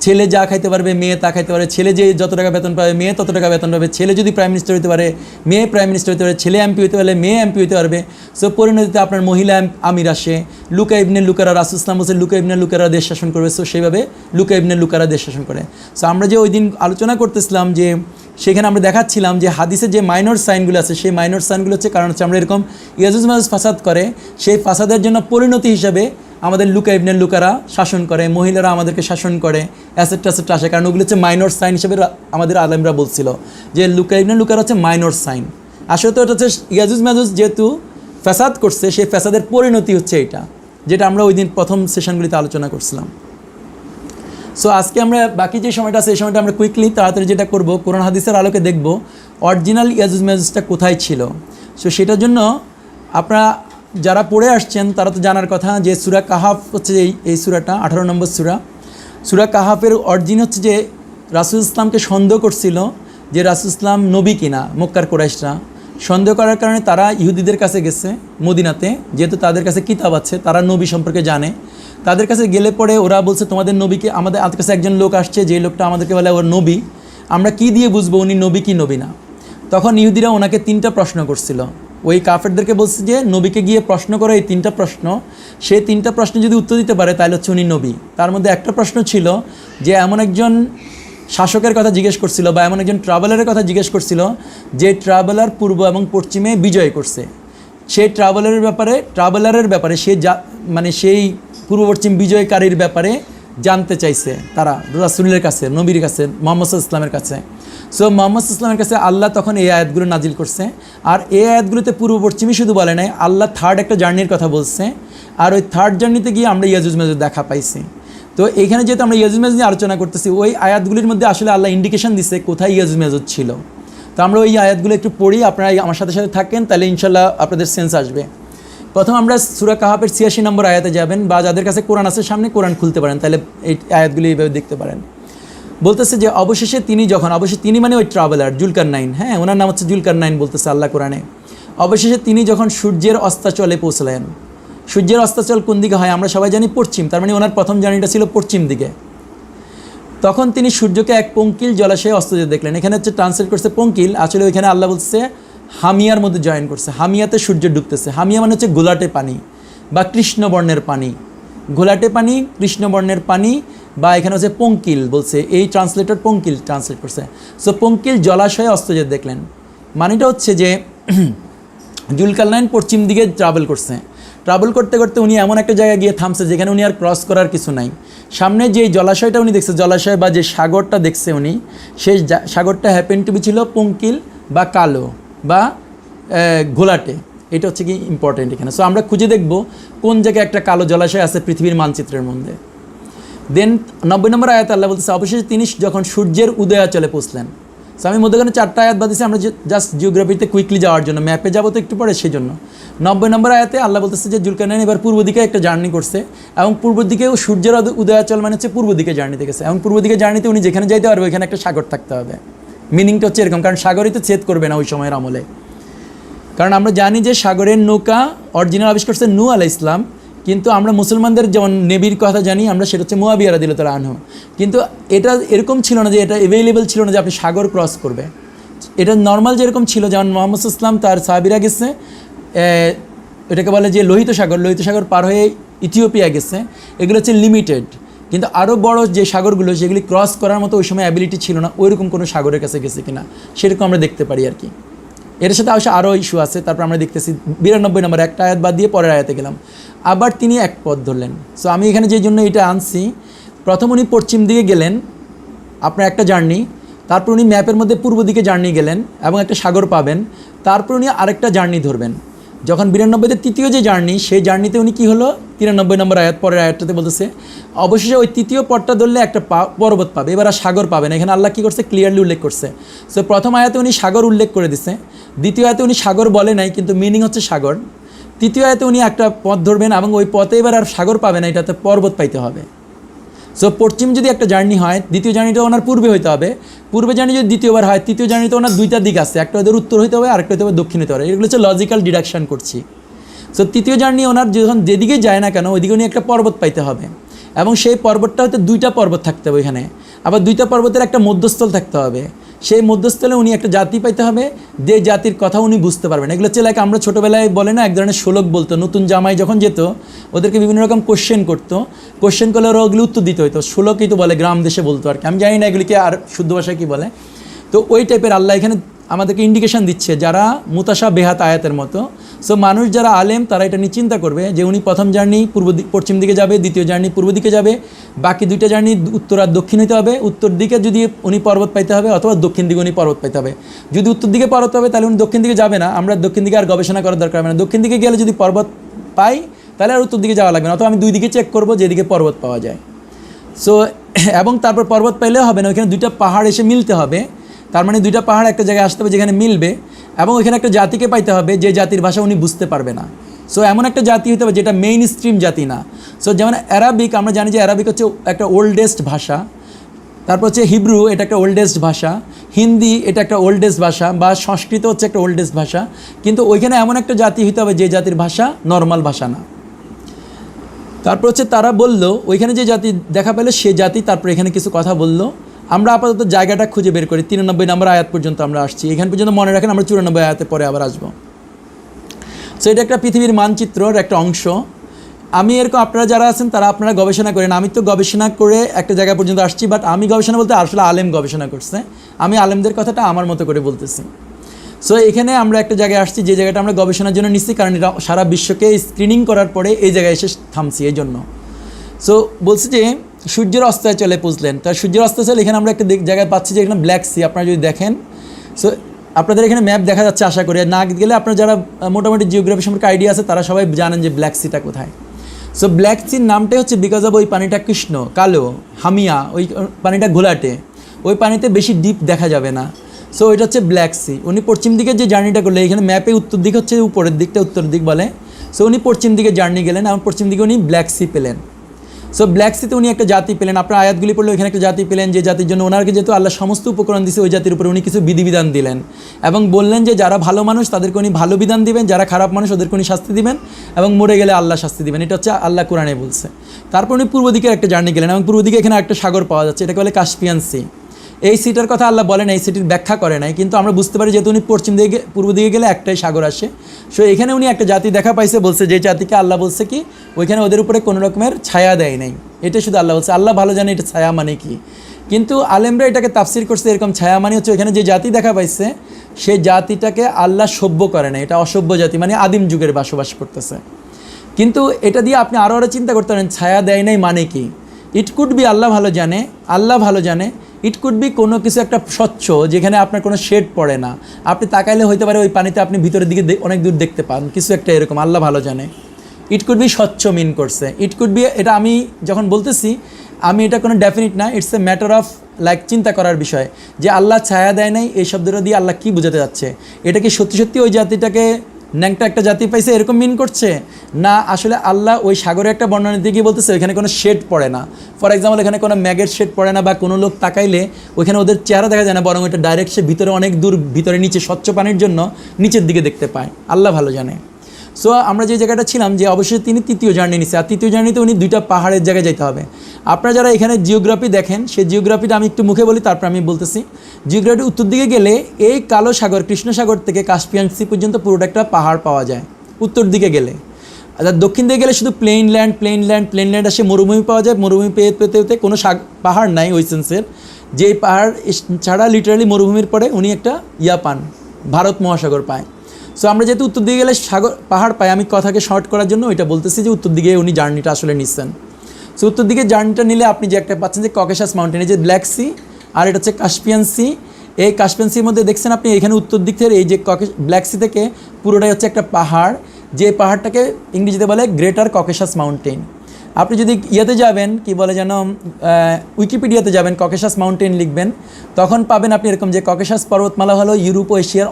ছেলে যা খাইতে পারবে মেয়ে তা খাইতে পারে, ছেলে যে যত টাকা বেতন পাবে মেয়ে তত টাকা বেতন পাবে, ছেলে যদি প্রাইম মিনিস্টার হতে পারে মেয়ে প্রাইম মিনিস্টার হতে পারে, ছেলে এমপি হতে পারলে মেয়ে এমপি হতে পারবে। সো পরিণতিতে আপনার মহিলা আমির আসে। লুকা ইবনে লুকারা, রাসূল ইসলাম বলছে লুকা ইবনে লুকারা দেশ শাসন করবে, সো সেইভাবে লুকা ইবনে লুকারা দেশ শাসন করে। সো আমরা যে ওই দিন আলোচনা করতেছিলাম যে সেখানে আমরা দেখাচ্ছিলাম যে হাদিসের যে মাইনর সাইনগুলো আছে সেই মাইনর সাইনগুলো হচ্ছে কারণ হচ্ছে আমরা এরকম ইয়াজুজ মাজুজ ফাসাদ করে, সেই ফাসাদের জন্য পরিণতি হিসাবে আমাদের লুকা ইবনে লুকারা শাসন করে, মহিলারা আমাদেরকে শাসন করে, অ্যাসেট ট্যাসেট আসে, কারণ ওগুলো হচ্ছে মাইনর সাইন হিসেবে আমাদের আলেমরা বলছিল যে লুকা ইবনে লুকারা হচ্ছে মাইনর সাইন। আসলে তো এটা হচ্ছে ইয়াজুজ মাজুজ যেহেতু ফাসাদ করছে সেই ফাসাদের পরিণতি হচ্ছে এটা, যেটা আমরা ওই দিন প্রথম সেশনগুলিতে আলোচনা করছিলাম। সো আজকে আমরা বাকি যে সময়টা আছে এই সময়টা আমরা কুইকলি তাড়াতাড়ি যেটা করব, কোরআন হাদিসের আলোকে দেখব অরিজিনাল ইয়াজুজ মাজুজটা কোথায় ছিল। সো সেটার জন্য আপনারা যারা পড়ে আসছেন তারা তো জানার কথা যে সূরা কাহাফ হচ্ছে এই সূরাটা 18 নম্বর সূরা কাহাফের অরিজিন হচ্ছে যে রাসূল ইসলামকে সন্দেহ করছিল যে রাসূল ইসলাম নবী কিনা। মক্কার কুরাইশরা সন্দেহ করার কারণে তারা ইহুদিদের কাছে গেছে মদিনাতে, যেহেতু তাদের কাছে কিতাব আছে, তারা নবী সম্পর্কে জানে। তাদের কাছে গেলে পরে ওরা বলছে তোমাদের নবীকে, আমাদের কাছে একজন লোক আসছে যে লোকটা আমাদেরকে বলে ওর নবী, আমরা কি দিয়ে বুঝবো উনি নবী কি নবী না। তখন ইহুদিরা ওনাকে 3টা প্রশ্ন করছিল। ওই কাফেরদেরকে বলছে যে নবীকে গিয়ে প্রশ্ন করো এই 3টা প্রশ্ন, সেই 3টা প্রশ্ন যদি উত্তর দিতে পারে তাহলে হচ্ছে উনি নবী। তার মধ্যে একটা প্রশ্ন ছিল যে এমন একজন শাসকের কথা জিজ্ঞেস করছিল বা এমন একজন ট্রাভেলারের কথা জিজ্ঞেস করছিল যে ট্রাভেলার পূর্ব এবং পশ্চিমে বিজয় করছে। সেই ট্রাভেলারের ব্যাপারে সেই পূর্ব পশ্চিম বিজয়কারীর ব্যাপারে জানতে চাইছে তারা রাসূলের কাছে, নবীর কাছে, মুহাম্মদ সাল্লাল্লাহু আলাইহি ওয়াসাল্লামের কাছে। সো মুহাম্মদ সাল্লাল্লাহু আলাইহি ওয়াসাল্লামের কাছে আল্লাহ তখন এই আয়াতগুলো নাজিল করছে। আর এই আয়াতগুলোতে পূর্ব পশ্চিমই শুধু বলে নাই, আল্লাহ থার্ড একটা জার্নির কথা বলছে। আর ওই থার্ড জার্নিতে গিয়ে আমরা ইয়াজুজ মাজুজ দেখা পাইছি। তো এইখানে যেহেতু আমরা ইয়াজুজ মাজুজ নিয়ে আলোচনা করতেছি, ওই আয়াতগুলির মধ্যে আসলে আল্লাহ ইন্ডিকেশন দিচ্ছে কোথায় ইয়াজুজ মাজুজ ছিল। তো আমরা ওই আয়াতগুলো একটু পড়ি, আপনারা আমার সাথে সাথে থাকেন, তাহলে ইনশাল্লাহ আপনাদের সেন্স আসবে। প্রথম আমরা সূরা কাহাফের 86 নম্বর আয়াতে যাবেন, বা যাদের কাছে কোরআন আছে সামনে কোরআন খুলতে পারেন, তাহলে এই আয়াতগুলি এইভাবে দেখতে পারেন। বলতেছে যে অবশেষে তিনি মানে ওই ট্রাভেলার জুলকারনাইন, হ্যাঁ ওনার নাম হচ্ছে জুলকারনাইন বলতেছে আল্লাহ কোরআনে। অবশেষে তিনি যখন সূর্যের অস্তাচলে পৌঁছলেন। সূর্যের অস্তাচল কোন দিকে হয় আমরা সবাই জানি পশ্চিম, তার মানে ওনার প্রথম জার্নিটা ছিল পশ্চিম দিকে। তখন তিনি সূর্যকে এক পঙ্কিল জলাশয়ে অস্ত যেতে দেখলেন। এখানে হচ্ছে ট্রান্সলেট করছে পঙ্কিল, আসলে ওইখানে আল্লাহ বলছে হামিয়ার মধ্যে জয়েন করছে, হামিয়াতে সূর্য ডুবতেছে। হামিয়া মানে হচ্ছে ঘোলাটে পানি বা কৃষ্ণবর্ণের পানি, ঘোলাটে পানি, কৃষ্ণবর্ণের পানি, বা এখানে হচ্ছে পঙ্কিল বলছে, এই ট্রান্সলেটর পঙ্কিল ট্রান্সলেট করছে। সো পঙ্কিল জলাশয়ে অস্ত যেতে দেখলেন মানেটা হচ্ছে যে জুলকারনাইন পশ্চিম দিকে ট্রাভেল করতে করতে উনি এমন একটা জায়গায় গিয়ে থামছে যেখানে উনি আর ক্রস করার কিছু নাই। সামনে যে জলাশয়টা উনি দেখছে, জলাশয় বা যে সাগরটা দেখছে উনি, সেই সাগরটা হ্যাপেন টু বি ছিল পঙ্কিল বা কালো বা ঘোলাটে। এটা হচ্ছে কি ইম্পর্টেন্ট এখানে। সো আমরা খুঁজে দেখব কোন জায়গায় একটা কালো জলাশয় আছে পৃথিবীর মানচিত্রের মধ্যে। দেন 90 নম্বর আয়াত আল্লাহ বলতেছে অবশেষে তিনি যখন সূর্যের উদয়াচলে পৌঁছলেন। সো আমি মধ্যখানে 4টা আয়াত বাদিয়েছি আমরা জাস্ট জিওগ্রাফিতে কুইকলি যাওয়ার জন্য, ম্যাপে যাবো তো একটু পরে, সেই জন্য 90 নম্বর আয়াতে আল্লাহ বলতেছে যে জুলকারনাইন এবার পূর্ব দিকে একটা জার্নি করছে, এবং পূর্ব দিকেও সূর্যের উদয়াচল মানে হচ্ছে পূর্ব দিকে জার্নিতে গেছে, এবং পূর্ব দিকে জার্নিতে উনি যেখানে যাইতে পারবে ওইখানে একটা সাগর থাকতে হবে। মিনিংটা হচ্ছে এরকম, কারণ সাগরই তো ছেদ করবে না ওই সময়ের আমলে। কারণ আমরা জানি যে সাগরের নৌকা অরিজিনাল আবিষ্কার করছে নূহ আলাইহিস সালাম, কিন্তু আমরা মুসলমানদের যেমন নেবির কথা জানি আমরা, সেটা হচ্ছে মুয়াবিয়া রাদিয়াল্লাহু তাআলা আনহু। কিন্তু এটা এরকম ছিল না যে এটা অ্যাভেলেবেল ছিল না যে আপনি সাগর ক্রস করবে। এটা নর্মাল যেরকম ছিল, যেমন মুহাম্মদ সাল্লাল্লাহু আলাইহি ওয়াসাল্লাম তার সাহাবীরা গেছে, এটাকে বলে যে লোহিত সাগর পার হয়ে ইথিওপিয়া গেছে, এগুলো হচ্ছে লিমিটেড। কিন্তু আরও বড় যে সাগরগুলো সেগুলি ক্রস করার মতো ওই সময় অ্যাবিলিটি ছিল না, ওইরকম কোনো সাগরের কাছে গেছে কিনা সেরকম আমরা দেখতে পারি আর কি। এর সাথে অবশ্য আরও ইস্যু আছে। তারপর আমরা দেখতেছি 92 নম্বর একটা আয়াত বাদ দিয়ে পরের আয়াতে গেলাম, আবার তিনি এক পথ ধরলেন। সো আমি এখানে যে জন্য এটা আনছি, প্রথম উনি পশ্চিম দিকে গেলেন আপনার একটা জার্নি, তারপর উনি ম্যাপের মধ্যে পূর্ব দিকে জার্নি গেলেন এবং একটা সাগর পাবেন, তারপর উনি আরেকটা জার্নি ধরবেন। যখন 92-তে তৃতীয় যে জার্নি, সেই জার্নিতে উনি কী হলো, 93 নম্বর আয়াত, পরের আয়াতটাতে বলতেছে অবশেষে ওই তৃতীয় পথটা ধরলে একটা পর্বত পাবে, এবার আর সাগর পাবে না। এখানে আল্লাহ কী করছে, ক্লিয়ারলি উল্লেখ করছে। সো প্রথম আয়াতে উনি সাগর উল্লেখ করে দিছে, দ্বিতীয় আয়াতে উনি সাগর বলে নাই, কিন্তু মিনিং হচ্ছে সাগর। তৃতীয় আয়াতে উনি একটা পথ ধরবেন এবং ওই পথে এবার আর সাগর পাবে না, এটাতে পর্বত পাইতে হবে। সো পশ্চিম যদি একটা জার্নি হয়, দ্বিতীয় জার্নিটা ওনার পূর্বে হইতে হবে, পূর্বে জার্নি যদি দ্বিতীয়বার হয়, তৃতীয় জার্নিতে ওনার দুইটা দিক আছে, একটা ওদের উত্তর হইতে হবে, আরেকটা হইতে হবে দক্ষিণ হইতে হবে। এগুলো হচ্ছে লজিক্যাল ডিডাকশন করছি। সো তৃতীয় জার্নি ওনার যখন যেদিকে যায় না কেন, ওইদিকে উনি একটা পর্বত পাইতে হবে, এবং সেই পর্বতটা হয়তো দুইটা পর্বত থাকতে হবে ওইখানে, আবার দুইটা পর্বতের একটা মধ্যস্থল থাকতে হবে। সেই মধ্যস্থলে উনি একটা জাতি পাইতে হবে, যে জাতির কথা উনি বুঝতে পারবেন। এগুলো হচ্ছে লাইক আমরা ছোটোবেলায় বলে না, এক ধরনের শ্লোক বলতো, নতুন জামাই যখন যেত ওদেরকে বিভিন্ন রকম কোশ্চেন করতো, কোশ্চেন করলে ওরা ওগুলো উত্তর দিতে হইতো, শ্লোকই তো বলে, গ্রাম দেশে বলতো আর কি, আমি জানি না এগুলিকে আর শুদ্ধ ভাষায় কী বলে। তো ওই টাইপের আল্লাহ এখানে আমাদেরকে ইন্ডিকেশন দিচ্ছে, যারা মুতাশা বেহাত আয়াতের মতো। সো মানুষ যারা আলেম তারা এটা নিয়ে চিন্তা করবে যে উনি প্রথম জার্নি পশ্চিম দিকে যাবে, দ্বিতীয় জার্নি পূর্ব দিকে যাবে, বাকি দুইটা জার্নি উত্তর আর দক্ষিণ হতে হবে। উত্তর দিকে যদি উনি পর্বত পাইতে হবে, অথবা দক্ষিণ দিকে উনি পর্বত পাইতে হবে। যদি উত্তর দিকে পর্বত হবে তাহলে উনি দক্ষিণ দিকে যাবে না, আমরা দক্ষিণ দিকে আর গবেষণা করার দরকার হবে না। দক্ষিণ দিকে গেলে যদি পর্বত পাই তাহলে আর উত্তর দিকে যাওয়া লাগবে না, অথবা আমি দুই দিকে চেক করবো যেদিকে পর্বত পাওয়া যায়। সো এবং তারপর পর্বত পাইলেও হবে না, ওইখানে দুইটা পাহাড় এসে মিলতে হবে, তার মানে দুইটা পাহাড় একটা জায়গায় আসতে হবে যেখানে মিলবে, এবং ওইখানে একটা জাতিকে পাইতে হবে যে জাতির ভাষা উনি বুঝতে পারবে না। সো এমন একটা জাতি হতে হবে যেটা মেইন স্ট্রিম জাতি না। সো যেমন অ্যারাবিক, আমরা জানি যে অ্যারাবিক হচ্ছে একটা ওল্ডেস্ট ভাষা, তারপর হচ্ছে হিব্রু, এটা একটা ওল্ডেস্ট ভাষা, হিন্দি এটা একটা ওল্ডেস্ট ভাষা, বা সংস্কৃত হচ্ছে একটা ওল্ডেস্ট ভাষা, কিন্তু ওইখানে এমন একটা জাতি হতে হবে যে জাতির ভাষা নর্মাল ভাষা না। তারপর হচ্ছে তারা বললো ওইখানে যে জাতি দেখা পেলো সে জাতি, তারপর এখানে কিছু কথা বললো। আমরা আপাতত জায়গাটা খুঁজে বের করি, 93 নম্বর আয়াত পর্যন্ত আমরা আসছি, এখান পর্যন্ত মনে রাখেন, আমরা 94 আয়াতে পরে আবার আসবো। সো এটা একটা পৃথিবীর মানচিত্রর একটা অংশ। আমি এরকম, আপনারা যারা আছেন তারা আপনারা গবেষণা করেন, আমি তো গবেষণা করে একটা জায়গা পর্যন্ত আসছি, বাট আমি গবেষণা বলতে আসলে আলেম গবেষণা করছে, আমি আলেমদের কথাটা আমার মতো করে বলতেছি। সো এখানে আমরা একটা জায়গায় আসছি, যে জায়গাটা আমরা গবেষণার জন্য নিচ্ছি, কারণ এটা সারা বিশ্বকে স্ক্রিনিং করার পরে এই জায়গায় এসে থামছি এই জন্য। সো বলছি যে সূর্যের অস্তায় চলে বুঝলেন, তার সূর্যের অস্তায় চলে এখানে আমরা একটা জায়গায় পাচ্ছি যে এখানে ব্ল্যাক সি, আপনারা যদি দেখেন। সো আপনাদের এখানে ম্যাপ দেখা যাচ্ছে, আশা করি না গেলে আপনারা যারা মোটামুটি জিওগ্রাফি সম্পর্কে আইডিয়া আছে তারা সবাই জানেন যে ব্ল্যাক সিটা কোথায়। সো ব্ল্যাক সির নামটাই হচ্ছে বিকজ অফ ওই পানিটা কৃষ্ণ, কালো, হামিয়া, ওই পানিটা ঘোলাটে, ওই পানিতে বেশি ডিপ দেখা যাবে না। সো এটা হচ্ছে ব্ল্যাক সি। উনি পশ্চিম দিকে যে জার্নিটা করলে, এখানে ম্যাপে উত্তর দিক হচ্ছে উপরের দিকটা, উত্তর দিক বলে। সো উনি পশ্চিম দিকে জার্নি গেলেন এবং পশ্চিম দিকে উনি ব্ল্যাক সি পেলেন। সো ব্ল্যাক সিতে উনি একটা জাতি পেলেন, আপনার আয়াতগুলি পড়লে ওইখানে একটা জাতি পেলেন, যে জাতির জন্য ওনাকে যেহেতু আল্লাহ সমস্ত উপকরণ দিয়েছে, ওই জাতির উপরে উনি কিছু বিধিবিধান দিলেন এবং বললেন যে যারা ভালো মানুষ তাদেরকে উনি ভালো বিধান দিবেন, যারা খারাপ মানুষ ওদেরকে উনি শাস্তি দিবেন, এবং মরে গেলে আল্লাহ শাস্তি দিবেন। এটা হচ্ছে আল্লাহ কোরআনে বলছে। তারপর উনি পূর্ব দিকে একটা জার্নি গেলেন, এবং পূর্ব দিকে এখানে একটা সাগর পাওয়া যাচ্ছে, এটাকে বলে কাস্পিয়ান সি। এই সিটার কথা আল্লাহ বলেন, এই সিটির ব্যাখ্যা করে নাই, কিন্তু আমরা বুঝতে পারি যেহেতু উনি পশ্চিম দিকে পূর্ব দিকে গেলে একটাই সাগর আসে। সো এখানে উনি একটা জাতি দেখা পাইছে, বলছে যে জাতিকে আল্লাহ বলছে কি ওইখানে ওদের উপরে কোনো রকমের ছায়া দেয় নাই, এটা শুধু আল্লাহ বলছে। আল্লাহ ভালো জানে এটা ছায়া মানে কি, কিন্তু আলেমরা এটাকে তাফসির করছে এরকম, ছায়া মানে হচ্ছে ওইখানে যে জাতি দেখা পাইছে সেই জাতিটাকে আল্লাহ সভ্য করে না, এটা অসভ্য জাতি, মানে আদিম যুগের বসবাস করতেছে। কিন্তু এটা দিয়ে আপনি আরও চিন্তা করতে পারেন ছায়া দেয় নাই মানে কি। ইট কুড বি, আল্লাহ ভালো জানে, আল্লাহ ভালো জানে, ইট কুড বি কোনো কিছু একটা স্বচ্ছ যেখানে আপনার কোনো শেড পড়ে না, আপনি তাকাইলে হইতে পারে ওই পানিতে আপনি ভিতরের দিকে অনেক দূর দেখতে পান, কিছু একটা এরকম, আল্লাহ ভালো জানে। ইট কুড বি স্বচ্ছ মিন করছে, ইট কুড বি, এটা আমি যখন বলতেছি আমি এটা কোনো ডেফিনিট না, it's a matter of like চিন্তা করার বিষয়, যে আল্লাহ ছায়া দেয় নাই এই শব্দটা দিয়ে আল্লাহ কী বোঝাতে যাচ্ছে। এটা কি সত্যি সত্যি ওই জাতিটাকে ন্যাংটা একটা জাতি পাইছে এরকম মিন করছে, না আসলে আল্লাহ ওই সাগরে একটা বর্ণনা দিয়ে গিয়ে বলতেছে ওইখানে কোনো শেড পড়ে না। ফর এক্সাম্পল এখানে কোনো ম্যাগের শেড পড়ে না, বা কোনো লোক তাকাইলে ওইখানে ওদের চেহারা দেখা যায় না, বরং ওইটা ডাইরেক্ট সে ভিতরে অনেক দূর, ভিতরে নিচে স্বচ্ছ পানির জন্য নিচের দিকে দেখতে পায়, আল্লাহ ভালো জানে। সো আমরা যে জায়গাটা ছিলাম, যে অবশ্যই তিনি তৃতীয় জার্নি নিচ্ছে, আর তৃতীয় জার্নিতে উনি দুইটা পাহাড়ের জায়গায় যেতে হবে। আপনারা যারা এখানে জিওগ্রাফি দেখেন, সেই জিওগ্রাফিটা আমি একটু মুখে বলি, তারপর আমি বলতেছি। জিওগ্রাফি উত্তর দিকে গেলে এই কালো সাগর, কৃষ্ণ সাগর থেকে কাস্পিয়ান সি পর্যন্ত পুরোটা একটা পাহাড় পাওয়া যায় উত্তর দিকে গেলে। আর দক্ষিণ দিকে গেলে শুধু প্লেন ল্যান্ড আসে, মরুভূমি পাওয়া যায়, মরুভূমি পেতে কোনো পাহাড় নাই ওই সেন্সের, যে পাহাড় ছাড়া লিটারালি মরুভূমির পরে উনি একটা পান, ভারত মহাসাগর পায়। সো আমরা যেহেতু উত্তর দিকে গেলে পাহাড় পাই, আমি কথাকে শর্ট করার জন্য ওইটা বলতেছি যে উত্তর দিকে উনি জার্নিটা আসলে নিচ্ছেন। সো উত্তর দিকে জার্নিটা নিলে আপনি যে একটা পাচ্ছেন যে ককেশাস মাউন্টেন, এই যে ব্ল্যাক সি, আর এটা হচ্ছে কাস্পিয়ান সি। এই কাস্পিয়ান সির মধ্যে দেখছেন আপনি এখানে উত্তর দিক থেকে এই যে ব্ল্যাক সি থেকে পুরোটাই হচ্ছে একটা পাহাড়, যে পাহাড়টাকে ইংরেজিতে বলে গ্রেটার ককেশাস মাউন্টেন। আপনি যদি ইয়েতে যাবেন কি বলে যেন উইকিপিডিয়াতে যাবেন, ককেশাস মাউন্টেন লিখবেন, তখন পাবেন আপনি এরকম যে ককেশাস পর্বতমালা হলো ইউরোপ ও এশিয়ার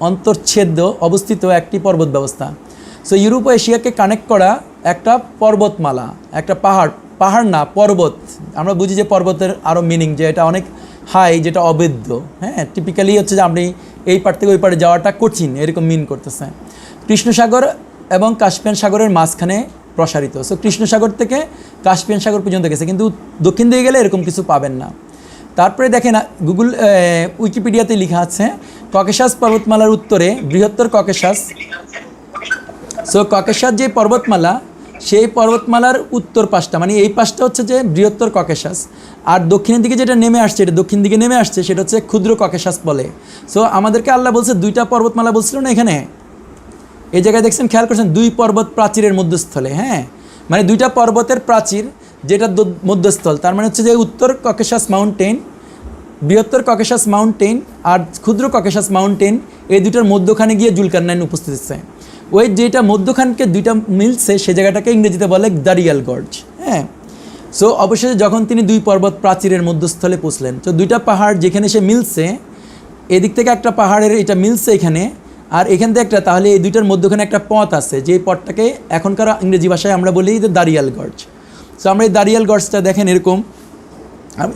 অন্তর্চ্ছেদ্য অবস্থিত একটি পর্বত ব্যবস্থা। সো ইউরোপ ও এশিয়াকে কানেক্ট করা একটা পর্বতমালা, একটা পাহাড় না পর্বত। আমরা বুঝি যে পর্বতের আরও মিনিং যে এটা অনেক হাই, যেটা অবেদ্য। হ্যাঁ, টিপিক্যালি হচ্ছে যে আপনি এই পার থেকে ওই পারে যাওয়াটা কঠিন, এরকম মিন করতেছে। কৃষ্ণসাগর এবং কাস্পিয়ান সাগরের মাঝখানে প্রসারিত। সো কৃষ্ণসাগর থেকে কাস্পিয়ান সাগর পর্যন্ত গেছে, কিন্তু দক্ষিণ দিকে গেলে এরকম কিছু পাবেন না। তারপরে দেখেন গুগল উইকিপিডিয়াতে লেখা আছে ককেশাস পর্বতমালার উত্তরে বৃহত্তর ককেশাস। সো ককেশাস যে পর্বতমালা, সেই পর্বতমালার উত্তর পাশটা, মানে এই পাশটা হচ্ছে যে বৃহত্তর ককেশাস, আর দক্ষিণের দিকে যেটা নেমে আসছে, এটা দক্ষিণ দিকে নেমে আসছে, সেটা হচ্ছে ক্ষুদ্র ককেশাস বলে। সো আমাদেরকে আল্লাহ বলছে দুইটা পর্বতমালা বলছিল না এখানে, এই জায়গায় দেখছেন, খেয়াল করছেন, দুই পর্বত প্রাচীরের মধ্যস্থলে। হ্যাঁ, মানে দুইটা পর্বতের প্রাচীর যেটা মধ্যস্থল, তার মানে হচ্ছে যে উত্তর ককেশাস মাউন্টেন, বৃহত্তর ককেশাস মাউন্টেন আর ক্ষুদ্র ককেশাস মাউন্টেন, এই দুইটার মধ্যখানে গিয়ে জুলকারনাইন উপস্থিত হচ্ছে। ওই যেটা মধ্যখানকে দুইটা মিলছে সে জায়গাটাকে ইংরেজিতে বলে দারিয়াল গর্জ। হ্যাঁ, সো অবশেষে যখন তিনি দুই পর্বত প্রাচীরের মধ্যস্থলে পৌঁছলেন, তো দুইটা পাহাড় যেখানে সে মিলছে, এদিক থেকে একটা পাহাড়ের এটা মিলছে এখানে, আর এখান থেকে একটা, তাহলে এই দুইটার মধ্যখানে একটা পথ আছে, যে পথটাকে এখনকার ইংরেজি ভাষায় আমরা বলি যে দারিয়াল গর্জ। সো আমরা এই দারিয়াল গর্জটা দেখেন এরকম,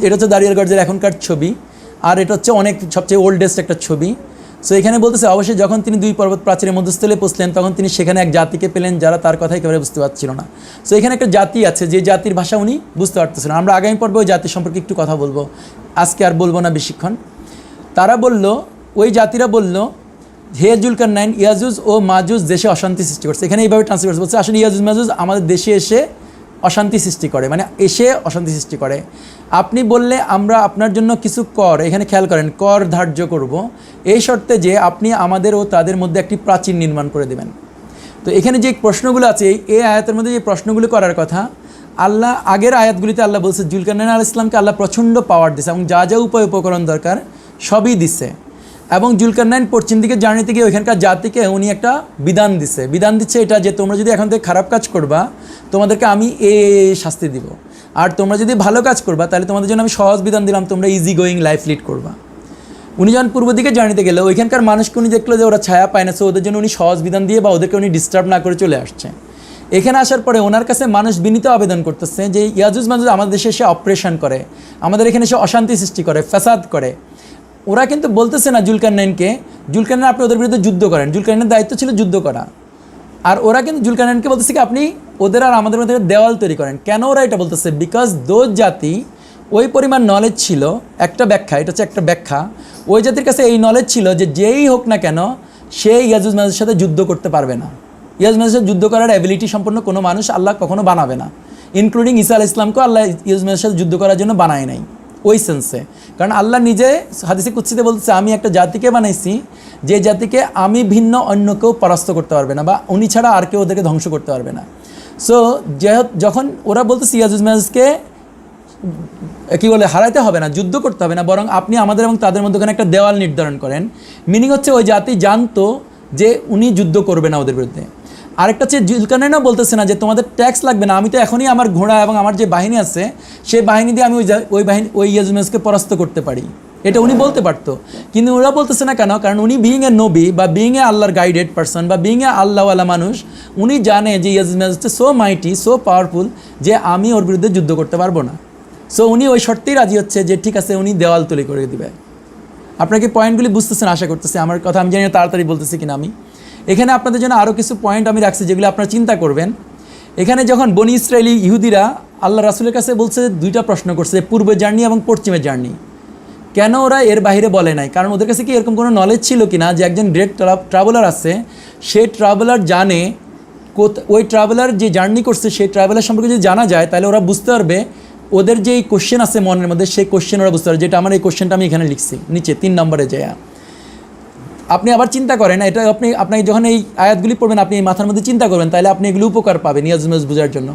এটা হচ্ছে দারিয়াল গর্জের এখনকার ছবি, আর এটা হচ্ছে অনেক সবচেয়ে ওল্ডেস্ট একটা ছবি। সো এখানে বলতেছে অবশ্যই যখন তিনি দুই পর্বত প্রাচীরের মধ্যস্থলে পৌঁছলেন, তখন তিনি সেখানে এক জাতিকে পেলেন যারা তার কথা একেবারে বুঝতে পারছিল না। সো এখানে একটা জাতি আছে যে জাতির ভাষা উনি বুঝতে পারতেছিলেন। আমরা আগামী পর্বে ওই জাতি সম্পর্কে একটু কথা বলবো, আজকে আর বলবো না বেশিক্ষণ। তারা বলল, ওই জাতিরা বলল, হে জুলকারনাইন, ইয়াজুজ ও মাজুজ দেশে অশান্তি সৃষ্টি করছে। এখানে এইভাবে ট্রান্সলেট করছে, বলছে আসলে ইয়াজুজ মাজুজ আমাদের দেশে এসে অশান্তি সৃষ্টি করে, মানে এসে অশান্তি সৃষ্টি করে। আপনি বললে আমরা আপনার জন্য কিছু কর, এখানে খেয়াল করেন, কর ধার্য করব, এই শর্তে যে আপনি আমাদের ও তাদের মধ্যে একটি প্রাচীর নির্মাণ করে দেবেন। তো এখানে যে প্রশ্নগুলো আছে, এই আয়াতের মধ্যে যে প্রশ্নগুলো করার কথা, আল্লাহ আগের আয়াতগুলিতে আল্লাহ বলছে জুলকারনাইন আলাইহিস সালামকে আল্লাহ প্রচণ্ড পাওয়ার দিছে এবং যা যা উপকরণ দরকার সবই দিছে। এবং জুলকারনাইন পশ্চিম দিকে জার্নিতে গিয়ে ওইখানকার জাতিকে উনি একটা বিধান দিচ্ছে এটা যে তোমরা যদি এখন থেকে খারাপ কাজ করবা তোমাদেরকে আমি শাস্তি দিব, আর তোমরা যদি ভালো কাজ করবা তাহলে তোমাদের জন্য আমি সহজ বিধান দিলাম, তোমরা ইজি গোয়িং লাইফ লিড করবা। উনি যখন পূর্ব দিকে জার্নিতে গেলে ওইখানকার মানুষকে উনি দেখলো যে ওরা ছায়া পায় না, সো ওদের জন্য উনি সহজ বিধান দিয়ে বা ওদেরকে উনি ডিস্টার্ব না করে চলে আসছে। এখানে আসার পরে ওনার কাছে মানুষ বিনীত আবেদন করতেছে যে ইয়াজুজ মাজুজ আমাদের দেশে এসে অপারেশন করে, আমাদের এখানে এসে অশান্তি সৃষ্টি করে, ফ্যাসাদ করে। ওরা কিন্তু বলতেছে না জুলকারনাইনকে, জুলকারনাইন আপনি ওদের বিরুদ্ধে যুদ্ধ করেন, জুলকারনাইনের দায়িত্ব ছিল যুদ্ধ করা। আর ওরা কিন্তু জুলকারনাইনকে বলতেছে কি আপনি ওদের আর আমাদের মধ্যে দেওয়াল তৈরি করেন। কেন ওরা এটা বলতেছে? বিকজ দোজ জাতি ওই পরিমাণ নলেজ ছিল, একটা ব্যাখ্যা, এটা হচ্ছে একটা ব্যাখ্যা, ওই জাতির কাছে এই নলেজ ছিল যে যেই হোক না কেন সে ইয়াজুজ মাজুজের সাথে যুদ্ধ করতে পারবে না। ইয়াজুজ মাজুজের সাথে যুদ্ধ করার অ্যাবিলিটি সম্পন্ন কোনো মানুষ আল্লাহ কখনো বানাবে না, ইনক্লুডিং ঈসা আলাইহিস সালামকেও আল্লাহ ইয়াজুজ মাজুজের সাথে যুদ্ধ করার জন্য বানায় নাই ওই সেন্সে। কারণ আল্লাহ নিজে হাদিসে কুদসিতে বলতেছে আমি একটা জাতিকে বানাইছি যে জাতিকে আমি ভিন্ন অন্য কেউ পরাস্ত করতে পারবে না, বা উনি ছাড়া আর কেউ ওদেরকে ধ্বংস করতে পারবে না। সো যখন ওরা বলতেছে ইয়াজুজ মাজুজকে কী বলে হারাইতে হবে না, যুদ্ধ করতে হবে না, বরং আপনি আমাদের এবং তাদের মধ্যখানে একটা দেওয়াল নির্ধারণ করেন, মিনিং হচ্ছে ওই জাতি জানতো যে উনি যুদ্ধ করবে না ওদের বিরুদ্ধে। আরেকটা হচ্ছে জুলকারনাইনও বলতেছে না যে তোমাদের ট্যাক্স লাগবে না, আমি তো এখনই আমার ঘোড়া এবং আমার যে বাহিনী আছে সেই বাহিনী দিয়ে আমি ওই ইয়াজুজ মাজুজকে পরাস্ত করতে পারি, এটা উনি বলতে পারতো। কিন্তু ওরা বলতেছে না কেন? কারণ উনি বিইং এ নবী বা বিইং এ আল্লাহর গাইডেড পারসন বা বিইং এ আল্লাহওয়ালা মানুষ, উনি জানে যে ইয়াজুজ মাজুজ সো মাইটি, সো পাওয়ারফুল যে আমি ওর বিরুদ্ধে যুদ্ধ করতে পারবো না। সো উনি ওই শর্তেই রাজি হচ্ছে যে ঠিক আছে উনি দেওয়াল তৈরি করে দিবে। আপনাকে পয়েন্টগুলি বুঝতেছেন আশা করতেছি, আমার কথা আমি জানি না তাড়াতাড়ি বলতেছি কিনা। আমি এখানে আপনাদের জন্য আরও কিছু পয়েন্ট আমি রাখছি যেগুলো আপনারা চিন্তা করবেন। এখানে যখন বনি ইসরায়েলি ইহুদিরা আল্লাহ রাসূলের কাছে বলছে দুইটা প্রশ্ন করছে, পূর্বের জার্নি এবং পশ্চিমের জার্নি, কেন ওরা এর বাইরে বলে নাই? কারণ ওদের কাছে কি এরকম কোনো নলেজ ছিল কি না যে একজন গ্রেট ট্রাভেলার আছে, সেই ট্রাভেলার জানে ওই ট্রাভেলার যে জার্নি করছে সেই ট্রাভেলার সম্পর্কে যদি জানা যায় তাহলে ওরা বুঝতে পারবে, ওদের যে এই কোশ্চেন আছে মনের মধ্যে সেই কোশ্চেন ওরা বুঝতে পারবে। যেটা আমার এই কোশ্চেনটা আমি এখানে লিখছি নিচে 3 নম্বরে যায়। আপনি আবার চিন্তা করেন, এটা আপনি যখন এই আয়াতগুলি পড়বেন আপনি এই মাথার মধ্যে চিন্তা করবেন, তাহলে আপনি এগুলো উপকার পাবেন ইয়াজুজ মাজুজ বোঝার জন্য।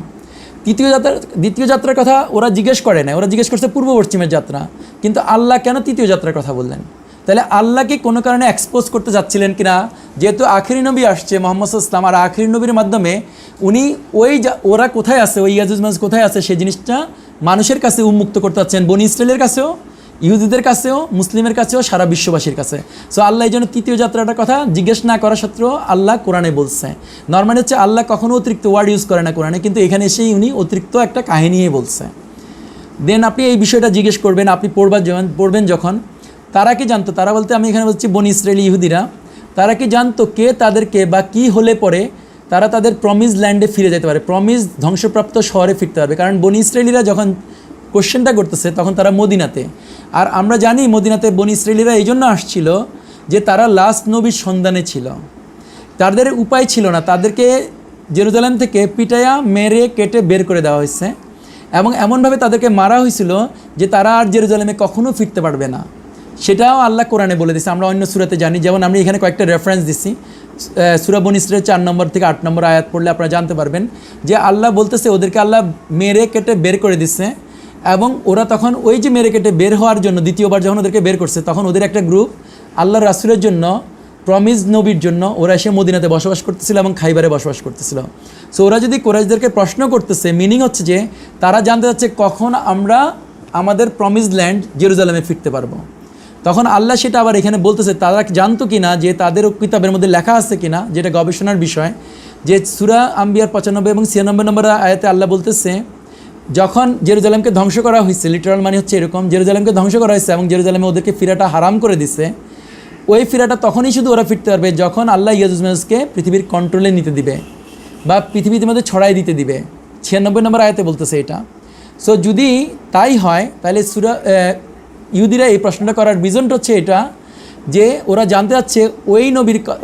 দ্বিতীয় যাত্রার কথা ওরা জিজ্ঞেস করে না, ওরা জিজ্ঞেস করছে পূর্ব পশ্চিমের যাত্রা, কিন্তু আল্লাহ কেন তৃতীয় যাত্রার কথা বললেন? তাহলে আল্লাহকে কোনো কারণে এক্সপোজ করতে যাচ্ছিলেন কিনা, যেহেতু আখিরি নবী আসছে মোহাম্মদ ইসলাম, আর আখিরি নবীর মাধ্যমে উনি ওরা কোথায় আছে, ওই ইয়াজুজ মাজুজ কোথায় আছে সেই জিনিসটা মানুষের কাছে উন্মুক্ত করতে যাচ্ছেন, বনি ইসরায়েলের কাছেও, ইহুদিদের কাছেও, মুসলিমের কাছেও, সারা বিশ্ববাসীর কাছে। সো আল্লাহ এই জন্য তৃতীয় যাত্রাটার কথা জিজ্ঞেস না করা সত্ত্বেও আল্লাহ কোরআনে বলছে। নর্মালি হচ্ছে আল্লাহ কখনো অতিরিক্ত ওয়ার্ড ইউজ করে না কোরআনে, কিন্তু এখানে এসেই উনি অতিরিক্ত একটা কাহিনীই বলছে। দেন আপনি এই বিষয়টা জিজ্ঞেস করবেন, আপনি পড়বেন যখন, তারা কি জানতো, তারা বলতে আমি এখানে বলছি বনি ইসরায়েলি ইহুদিরা, তারা কি জানতো কে তাদেরকে বা কি হলে পরে তারা তাদের প্রমিস ল্যান্ডে ফিরে যেতে পারে, প্রমিস ধ্বংসপ্রাপ্ত শহরে ফিরতে পারবে। কারণ বনি ইসরায়েলিরা যখন কোশ্চেনটা করতেছে তখন তারা মদিনাতে, আর আমরা জানি মদিনাতে বনি ইসরায়েলিরা এই জন্য আসছিল যে তারা লাস্ট নবীর সন্ধানে ছিল, তাদের উপায় ছিল না, তাদেরকে জেরুজালেম থেকে পিটায়া মেরে কেটে বের করে দেওয়া হয়েছে, এবং এমনভাবে তাদেরকে মারা হয়েছিল যে তারা আর জেরুজালেমে কখনও ফিরতে পারবে না। সেটাও আল্লাহ কোরআনে বলে দিচ্ছে, আমরা অন্য সূরাতে জানি। যেমন আমি এখানে কয়েকটা রেফারেন্স দিচ্ছি, সূরা বনী ইসরাঈল 4 নম্বর থেকে 8 নম্বর আয়াত পড়লে আপনারা জানতে পারবেন যে আল্লাহ বলতেছে ওদেরকে আল্লাহ মেরে কেটে বের করে দিচ্ছে, এবং ওরা তখন ওই যে মেরে কেটে বের হওয়ার জন্য দ্বিতীয়বার যখন ওদেরকে বের করছে, তখন ওদের একটা গ্রুপ আল্লাহ রাসূলের জন্য, প্রমিস নবীর জন্য ওরা এসে মদিনাতে বসবাস করতেছিল এবং খাইবারে বসবাস করতেছিল। সো ওরা যদি কুরাইশদেরকে প্রশ্ন করতেছে, মিনিং হচ্ছে যে তারা জানতে চাচ্ছে কখন আমরা আমাদের প্রমিস ল্যান্ড জেরুজালেমে ফিরতে পারবো। তখন আল্লাহ সেটা আবার এখানে বলতেছে তারা জানতো কিনা, যে তাদের কিতাবের মধ্যে লেখা আছে কিনা, যেটা গবেষণার বিষয়, যে সূরা আম্বিয়ার 95 এবং 96 নম্বর আয়াতে আল্লাহ বলতেছে যখন জেরুজালেমকে ধ্বংস করা হয়েছে, লিটারাল মানে হচ্ছে এরকম, জেরুজালেমকে ধ্বংস করা হয়েছে এবং জেরুজালেমে ওদেরকে ফিরাটা হারাম করে দিছে, ওই ফিরাটা তখনই শুধু ওরা ফিরতে পারবে যখন আল্লাহ ইয়াজুজ মাজুজকে পৃথিবীর কন্ট্রোলে নিতে দিবে বা পৃথিবীর মধ্যে ছড়াই দিতে দিবে। 96 নম্বর আয়াতে বলতেছে এটা। সো যদি তাই হয় তাহলে ইহুদিরা এই প্রশ্নটা করার রিজনটা হচ্ছে এটা, যে ওরা জানতে চাচ্ছে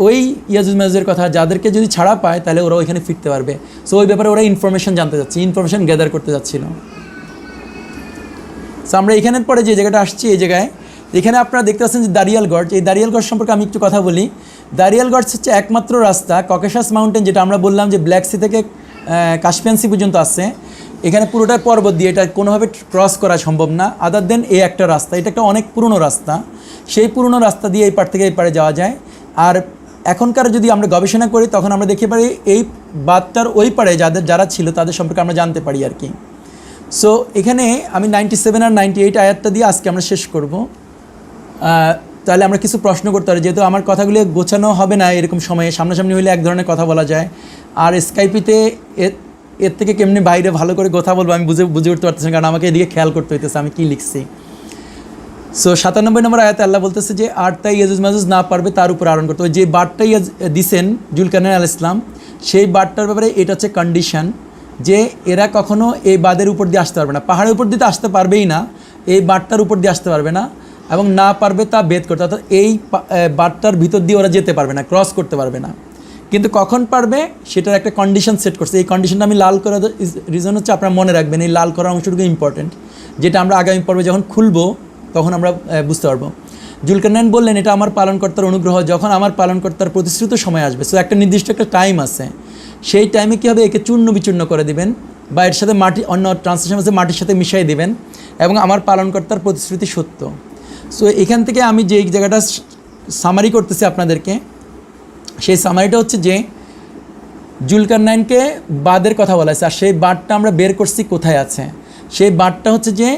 ওই ইয়াজুজ মাজুজের কথা, যাদেরকে যদি ছাড়া পায় তাহলে ওরা ওইখানে ফিরতে পারবে। সো ওই ব্যাপারে ওরা ইনফরমেশন জানতে চাচ্ছে, ইনফরমেশন গ্যাদার করতে যাচ্ছিল। সো আমরা এখানের পরে যে জায়গাটা আসছি, এই জায়গায় এখানে আপনারা দেখতে পাচ্ছেন যে দারিয়াল গর্জ, এই দারিয়াল গর্জ সম্পর্কে আমি একটু কথা বলি। দারিয়াল গর্জ হচ্ছে একমাত্র রাস্তা, ককেশাস মাউন্টেন, যেটা আমরা বললাম যে ব্ল্যাক সি থেকে কাস্পিয়ান সি পর্যন্ত আছে, এখানে পুরোটা পর্বত দিয়ে, এটা কোনোভাবে ক্রস করা সম্ভব না আদার দেন এই একটা রাস্তা। এটা একটা অনেক পুরনো রাস্তা, সেই পুরনো রাস্তা দিয়ে এই পার থেকে এই পারে যাওয়া যায়। আর এখনকার যদি আমরা গবেষণা করি তখন আমরা দেখতে পারি এই বাঁধটার ওই পারে যারা ছিল তাদের সম্পর্কে আমরা জানতে পারি আর কি। সো এখানে আমি 97 আর 98 আয়াতটা দিয়ে আজকে আমরা শেষ করব। তাহলে আমরা কিছু প্রশ্ন করতে পারি, যেহেতু আমার কথাগুলো গোছানো হবে না এরকম সময়ে, সামনাসামনি হলে এক ধরনের কথা বলা যায়, আর স্কাইপিতে এর থেকে কেমনি বাইরে ভালো করে কথা বলবো আমি বুঝে উঠতে পারতেছি না, কারণ আমাকে এদিকে খেয়াল করতে হইতেছে আমি কী লিখছি। সো 97 নম্বর আয়াতে আল্লাহ বলতেছে যে আর তাই ইয়াজুজ মাজুজ না পারবে তার উপর আরোহণ করতে হবে। যে বারটাই দিছেন জুলকারনাইন আলাইহিস সালাম, সেই বারটার ব্যাপারে এটা হচ্ছে কন্ডিশন যে এরা কখনো এই বাঁধের উপর দিয়ে আসতে পারবে না, পাহাড়ের উপর দিয়ে তো আসতে পারবেই না, এই বাঁধটার উপর দিয়ে আসতে পারবে না, এবং না পারবে তা বেদ করতে, অর্থাৎ এই বাঁধটার ভিতর দিয়ে ওরা যেতে পারবে না, ক্রস করতে পারবে না। কিন্তু কখন পারবে সেটার একটা কন্ডিশন সেট করছে। এই কন্ডিশনটা আমি লাল করার রিজন হচ্ছে আপনারা মনে রাখবেন, এই লাল করার অংশটুকু ইম্পর্টেন্ট, যেটা আমরা আগামী পর্বে যখন খুলবো তখন আমরা বুঝতে পারবো। জুলকারনাইন বললেন এটা আমার পালনকর্তার অনুগ্রহ, যখন আমার পালনকর্তার প্রতিশ্রুত সময় আসবে। সো একটা নির্দিষ্ট একটা টাইম আছে, সেই টাইমে কী হবে, একে চূর্ণ বিচূর্ণ করে দিবেন বা এর সাথে মাটি, অন্য ট্রান্সলেশন আছে মাটির সাথে মিশিয়ে দিবেন, এবং আমার পালনকর্তার প্রতিশ্রুতি সত্য। সো এখান থেকে আমি যে জায়গাটা সামারি করতেছি আপনাদেরকে, সেই সামারিটা হচ্ছে যে জুলকারনাইনকে বাঁধের কথা বলা আছে, আর সেই বাঁধটা আমরা বের করছি কোথায় আছে, সেই বাঁধটা হচ্ছে যে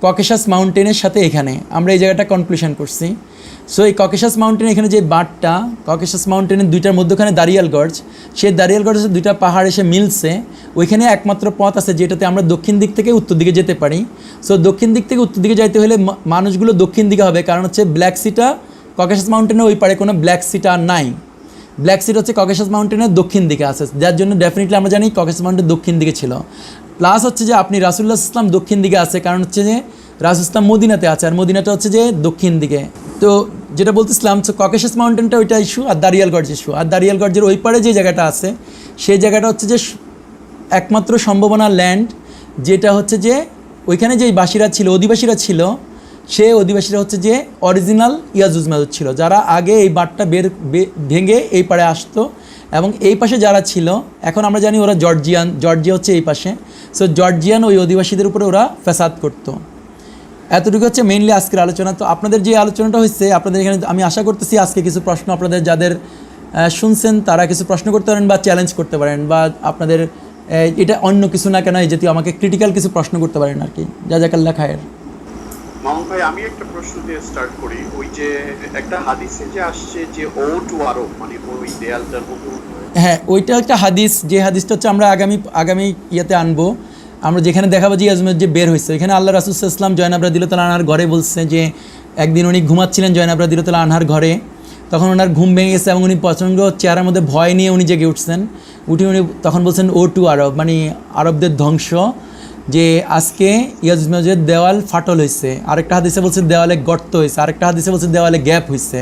ককেশাস মাউন্টেনের সাথে, এখানে আমরা এই জায়গাটা কনক্লুশন করছি। সো এই ককেশাস মাউন্টেন, এখানে যে বাঁধটা ককেশাস মাউন্টেনের দুইটার মধ্যখানে দারিয়াল গর্জ, সেই দারিয়াল গর্জের দুইটা পাহাড় এসে মিলছে, ওইখানে একমাত্র পথ আছে যেটাতে আমরা দক্ষিণ দিক থেকে উত্তর দিকে যেতে পারি। সো দক্ষিণ দিক থেকে উত্তর দিকে যাইতে হলে মানুষগুলো দক্ষিণ দিকে হবে, কারণ হচ্ছে ব্ল্যাক সিটা ককেশাস মাউন্টেনের ওই পারে কোনো ব্ল্যাক সিটা নাই, ব্ল্যাক সিট হচ্ছে ককেশাস মাউন্টেনের দক্ষিণ দিকে আছে, যার জন্য ডেফিনেটলি আমরা জানি ককেশাস মাউন্টেন দক্ষিণ দিকে ছিল। প্লাস হচ্ছে যে আপনি রাসূলুল্লাহ সাল্লাল্লাহু আলাইহি ওয়াসাল্লাম দক্ষিণ দিকে আছে, কারণ হচ্ছে যে রাসূলুল্লাহ সাল্লাম মদিনাতে আছে, আর মদিনাটা হচ্ছে যে দক্ষিণ দিকে। তো যেটা বলতেছিলাম, ককেশাস মাউন্টেনটা ওইটা ইস্যু, আর দারিয়াল গর্জ ইস্যু। আর দারিয়াল গর্জের ওই পারে যে জায়গাটা আছে, সেই জায়গাটা হচ্ছে যে একমাত্র সম্ভাবনা ল্যান্ড, যেটা হচ্ছে যে ওইখানে যেই বাসীরা ছিল, অধিবাসীরা ছিল, সে অধিবাসীরা হচ্ছে যে অরিজিনাল ইয়াজুজ মাজুজ ছিল, যারা আগে এই বাঁধটা ভেঙে এই পারে আসতো, এবং এই পাশে যারা ছিল এখন আমরা জানি ওরা জর্জিয়া হচ্ছে এই পাশে। সো জর্জিয়ান ওই অধিবাসীদের উপরে ওরা ফ্যাসাদ করতো। এতটুকু হচ্ছে মেইনলি আজকের আলোচনা। তো আপনাদের যে আলোচনাটা হচ্ছে আপনাদের এখানে আমি আশা করতেছি আজকে কিছু প্রশ্ন আপনাদের যাদের শুনছেন তারা কিছু প্রশ্ন করতে পারেন বা চ্যালেঞ্জ করতে পারেন, বা আপনাদের এটা অন্য কিছু না কেন এই জাতীয় আমাকে ক্রিটিক্যাল কিছু প্রশ্ন করতে পারেন আর কি। জাযাকাল্লাহ খায়ের। মামুন ভাই, আমি একটা প্রশ্ন দিয়ে স্টার্ট করি। ওই যে একটা হাদিসে যে আসছে যে ও টু আরব, মানে ওই দেয়ালটার মতো, হ্যাঁ ওইটা একটা হাদিস, যে হাদিসটা হচ্ছে আমরা আগামী ইয়েতে আনবো, আমরা যেখানে দেখাবো যে আজমের যে বের হয়েছে এখানে আল্লাহ রাসূল সাল্লাল্লাহু আলাইহি ওয়াসাল্লাম জয়নাব রাদিয়াল্লাহু আনহার ঘরে বলছে যে একদিন উনি ঘুমাচ্ছিলেন জয়নাব রাদিয়াল্লাহু আনহার ঘরে, তখন ওনার ঘুম ভেঙে গেছে এবং উনি প্রচণ্ড চেহারার মধ্যে ভয় নিয়ে উনি জেগে উঠছেন। উনি তখন বলছেন ও টু আরব, মানে আরবদের ধ্বংস, যে আজকে ইয়াজমের দেওয়াল ফাটল হয়েছে, আরেকটা হাদিসে বলছে দেওয়ালে গর্ত হয়েছে, আরেকটা হাদিসে বলছে দেওয়ালে গ্যাপ হয়েছে,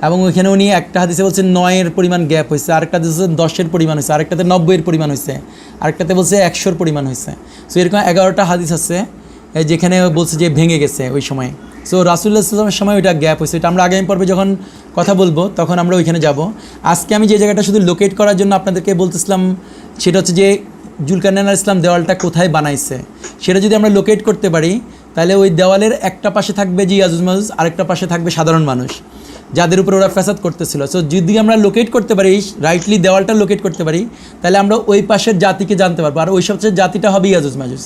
এবং ওইখানে উনি একটা হাদিসে বলছে 9-এর পরিমাণ গ্যাপ হয়েছে, আরেকটা হাদিসে 10-এর পরিমাণ হয়েছে, আরেকটাতে 90-এর পরিমাণ হয়েছে, আরেকটাতে বলছে 100-র পরিমাণ হয়েছে। সো এরকম 11টা হাদিস আছে যেখানে বলছে যে ভেঙে গেছে ওই সময়। সো রাসূলুল্লাহ সাল্লাল্লাহু আলাইহি ওয়াসাল্লামের সময় ওইটা গ্যাপ হয়েছে, এটা আমরা আগামী পর্বে যখন কথা বলবো তখন আমরা ওইখানে যাব। আজকে আমি যে জায়গাটা শুধু লোকেট করার জন্য আপনাদেরকে বলতেছিলাম সেটা হচ্ছে যে জুলকারনাইন আলাইহিস সালাম দেওয়ালটা কোথায় বানাইছে সেটা যদি আমরা লোকেট করতে পারি তাহলে ওই দেওয়ালের একটা পাশে থাকবে যে ইয়াজুজ মাজুজ, আরেকটা পাশে থাকবে সাধারণ মানুষ যাদের উপর ওরা ফ্যাসাদ করতেছিল। সো যদি আমরা লোকেট করতে পারি, রাইটলি দেওয়ালটা লোকেট করতে পারি, তাহলে আমরা ওই পাশের জাতিকে জানতে পারবো, আর ওই সবচেয়ে জাতিটা হবে ইয়াজুজ মাজুজ।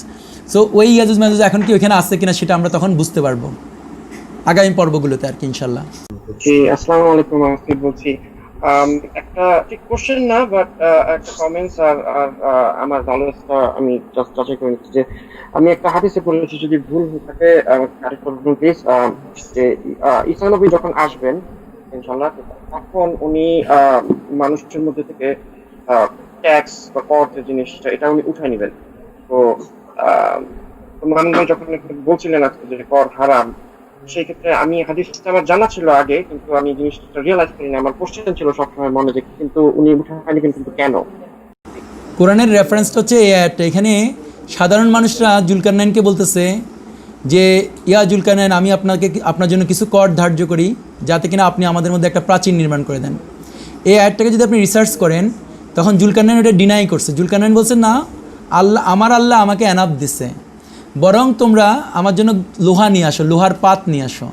সো ওই ইয়াজুজ মাজুজ এখন কি ওইখানে আছে কিনা সেটা আমরা তখন বুঝতে পারবো আগামী পর্বগুলোতে আর কি ইনশাল্লাহ। জি, আসসালামু আলাইকুম। আমি বলছি একটা ঠিক কোশ্চেন না, বাট একটা কমেন্টস আর আমার নলেজটা আমি জাস্ট যাচাই করে নিচ্ছি যে আমি একটা হাদিসে পড়েছি, যদি ভুল হয়ে থাকে কারেক্ট করবেন প্লিজ, যে ঈসা নবী যখন আসবেন ইনশাআল্লাহ তখন উনি মানুষের মধ্যে থেকে ট্যাক্স বা কর যে জিনিসটা এটা উনি উঠায় নেবেন। তো মামুন ভাই যখন বলছিলেন আজকে যে কর হারাম, সেই ক্ষেত্রে আমি হাদিসটা আমার জানা ছিল আগে, কিন্তু আমি জিনিসটা রিয়েলাইজ করিনি। আমার কোশ্চেন ছিল সবসময় মনে যে কিন্তু উনি উঠায় নেবেন কিন্তু কেন? কোরআনের রেফারেন্সটা হচ্ছে এই আয়াতটা। এখানে সাধারণ মানুষরা জুলকারনাইনকে বলতেছে যে ইয়া জুলকারনাইন, আমি আপনার জন্য কিছু কর ধার্য করি যাতে কিনা আপনি আমাদের মধ্যে একটা প্রাচীর নির্মাণ করে দেন। এই আয়াতটাকে যদি আপনি রিসার্চ করেন তখন জুলকারনাইন ওটা ডিনাই করছে। জুলকারনাইন বলছে না, আল্লাহ আমাকে এনাফ দিছে, বরং তোমরা আমার জন্য লোহা নিয়ে আসো, লোহার পাত নিয়ে আসো।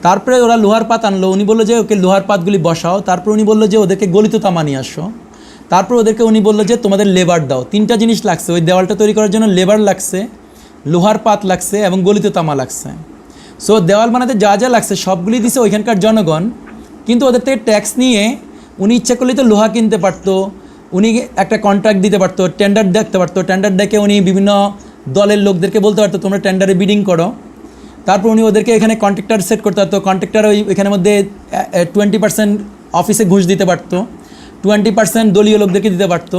তারপরে ওরা লোহার পাত আনলো, উনি বললো যে ওকে লোহার পাতগুলি বসাও। তারপর উনি বললো যে ওদেরকে গলিত তামা নিয়ে আসো। তারপর ওদেরকে উনি বললো যে তোমাদের লেবার দাও। 3টা জিনিস লাগছে ওই দেওয়ালটা তৈরি করার জন্য, লেবার লাগছে, লোহার পাত লাগছে এবং গলিত তামা লাগছে। সো দেওয়াল বানাতে যা যা লাগছে সবগুলি দিছে ওইখানকার জনগণ, কিন্তু ওদের থেকে ট্যাক্স নিয়ে উনি ইচ্ছা করলেই তো লোহা কিনতে পারতো, উনি একটা কন্ট্রাক্ট দিতে পারতো, টেন্ডার দেখতে পারতো, টেন্ডার দেখে উনি বিভিন্ন দলের লোকদেরকে বলতে পারতো তোমরা টেন্ডারে বিডিং করো। তারপর উনি ওদেরকে এখানে কন্ট্রাক্টার সেট করতে পারতো, কন্ট্রাক্টার ওই এখানের মধ্যে 20% অফিসে ঘুষ দিতে পারতো, 20% দলীয় লোকদেরকে দিতে পারতো,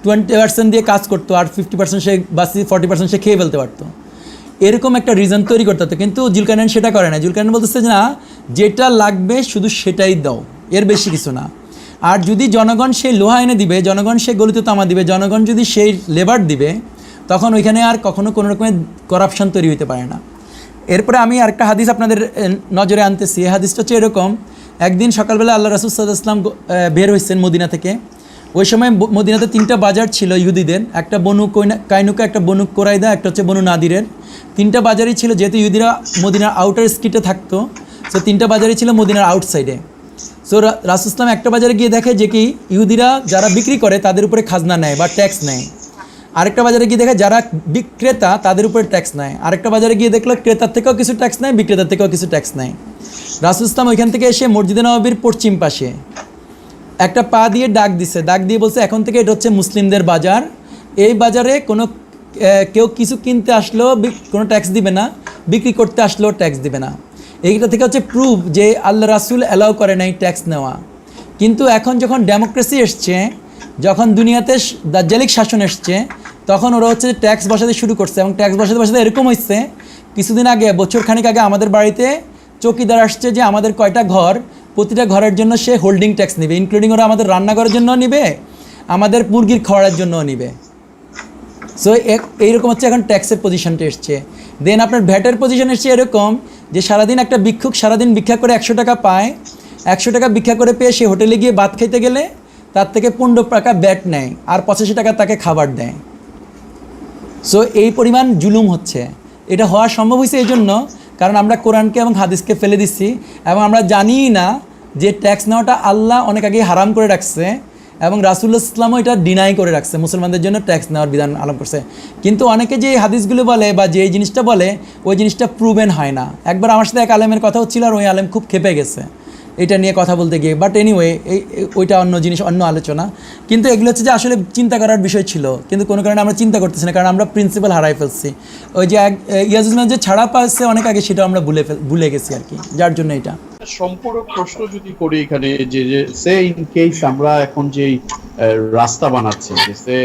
20% দিয়ে কাজ করতো, আর 50% সে বাসি 40% সে খেয়ে ফেলতে পারতো। এরকম একটা রিজন তৈরি করতে হতো, কিন্তু জুলকারনাইন সেটা করে না। জুলকারনাইন বলতেছে যে না, যেটা লাগবে শুধু সেটাই দাও, এর বেশি কিছু না। আর যদি জনগণ সেই লোহা এনে দিবে, জনগণ সেই গলিত তামা দিবে, জনগণ যদি সেই লেবার দিবে, তখন ওইখানে আর কখনো কোনো রকমের করাপশন তৈরি হতে পারে না। এরপরে আমি আরেকটা হাদিস আপনাদের নজরে আনতেছি। এই হাদিসটা হচ্ছে এরকম, একদিন সকালবেলা আল্লাহ রাসূল সাল্লাল্লাহু আলাইহি ওয়াসাল্লাম বের হয়েছেন মদিনা থেকে। ওই সময় মদিনাতে 3টা বাজার ছিল ইহুদিদের, একটা বনু কাইনুকা, একটা বনু কোরাইদা, একটা হচ্ছে বনু নাদিরের। 3টা বাজারই ছিল, যেহেতু ইহুদিরা মদিনার আউটার স্ট্রিটে থাকতো, সো 3টা বাজারই ছিল মদিনার আউটসাইডে। সো রাসূল ইসলাম একটা বাজারে গিয়ে দেখে যে কি ইহুদিরা যারা বিক্রি করে তাদের উপরে খাজনা নেয় বা ট্যাক্স নেয়। আরেকটা বাজারে গিয়ে দেখে যারা বিক্রেতা তাদের উপরে ট্যাক্স নেয়। আরেকটা বাজারে গিয়ে দেখলো ক্রেতার থেকেও কিছু ট্যাক্স নেয়, বিক্রেতার থেকেও কিছু ট্যাক্স নেয়। রাসূল ইসলাম ওইখান থেকে এসে মসজিদে নববীর পশ্চিম পাশে একটা পা দিয়ে ডাক দিয়ে বলছে এখন থেকে এটা হচ্ছে মুসলিমদের বাজার, এই বাজারে কেউ কিছু কিনতে আসলেও কোনো ট্যাক্স দিবে না, বিক্রি করতে আসলেও ট্যাক্স দিবে না। এইটা থেকে হচ্ছে প্রুফ যে আল্লাহ রাসূল অ্যালাউ করে নাই ট্যাক্স নেওয়া। কিন্তু এখন যখন ডেমোক্রেসি এসছে, যখন দুনিয়াতে দাজ্জালিক শাসন এসছে, তখন ওরা হচ্ছে ট্যাক্স বসাতে শুরু করছে। এবং ট্যাক্স বসাতে এরকম হচ্ছে, কিছুদিন আগে, বছর খানিক আগে আমাদের বাড়িতে চৌকিদার আসছে যে আমাদের কয়টা ঘর, প্রতিটা ঘরের জন্য সে হোল্ডিং ট্যাক্স নেবে, ইনক্লুডিং ওরা আমাদের রান্নাঘরের জন্যও নিবে, আমাদের মুরগির খাওয়ার জন্যও নিবে। সো এইরকম হচ্ছে এখন ট্যাক্সের পজিশনটা এসছে। দেন আপনার ভ্যাটের পজিশন এসছে এরকম যে সারাদিন একটা ভিক্ষুক সারাদিন ভিক্ষা করে 100 টাকা পায়, 100 টাকা ভিক্ষা করে পেয়ে সে হোটেলে গিয়ে ভাত খেতে গেলে তার থেকে 15 টাকা ব্যাট নেয় আর 85 টাকা তাকে খাবার দেয়। সো এই পরিমাণ জুলুম হচ্ছে। এটা হওয়া সম্ভব হয়েছে এই জন্য কারণ আমরা কোরআনকে এবং হাদিসকে ফেলে দিচ্ছি এবং আমরা জানিই না যে ট্যাক্স নেওয়াটা আল্লাহ অনেক আগেই হারাম করে রাখছে এবং রাসূলুল্লাহ ইসলামও এটা ডিনাই করে রাখছে, মুসলমানদের জন্য ট্যাক্স নেওয়ার বিধান আরোপ করছে। কিন্তু অনেকে যে হাদিসগুলো বলে বা যে জিনিসটা বলে ওই জিনিসটা প্রুভেন হয় না। একবার আমার সাথে এক আলেমের কথা হচ্ছিল আর ওই আলেম খুব ক্ষেপে গেছে এটা নিয়ে কথা বলতে গিয়ে, বাট এনিওয়ে ওইটা অন্য জিনিস, অন্য আলোচনা। কিন্তু এগুলো হচ্ছে যে আসলে চিন্তা করার বিষয় ছিল, কিন্তু কোনো কারণে আমরা চিন্তা করতেছি না কারণ আমরা প্রিন্সিপাল হারাই ফেলছি। ওই যে ইয়াজুজমান যে ছাড়া পাচ্ছে অনেক আগে সেটা আমরা ভুলে গেছি আর কি, যার জন্য এটা সম্পূরক প্রশ্ন যদি করি এখানে যে সে ইন কেস আমরা এখন যে রাস্তা বানাচ্ছি, যে সে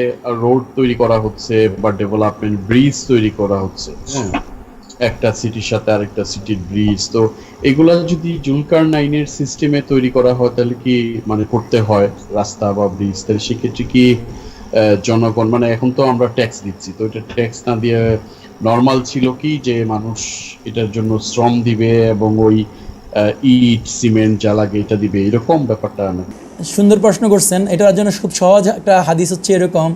রোড তৈরি করা হচ্ছে বা ডেভেলপমেন্ট ব্রিজ তৈরি করা হচ্ছে, হ্যাঁ, একটা সিটির সাথে আরেকটা সিটির ব্রিজ, তো এগুলা যদি জুলকারনাইনের সিস্টেমে তৈরি করা হয় তাহলে কি মানে করতে হয় রাস্তা বা ব্রিজ, তাহলে সেক্ষেত্রে কি জনগণ মানে এখন তো আমরা ট্যাক্স দিচ্ছি, তো এটা ট্যাক্স না দিয়ে নর্মাল ছিল কি যে মানুষ এটার জন্য শ্রম দিবে এবং ওই ইট সিমেন্ট যা লাগে এটা দিবে, এরকম ব্যাপারটা না? সুন্দর প্রশ্ন করছেন। এটার জন্য খুব সহজ একটা হাদিস হচ্ছে এরকম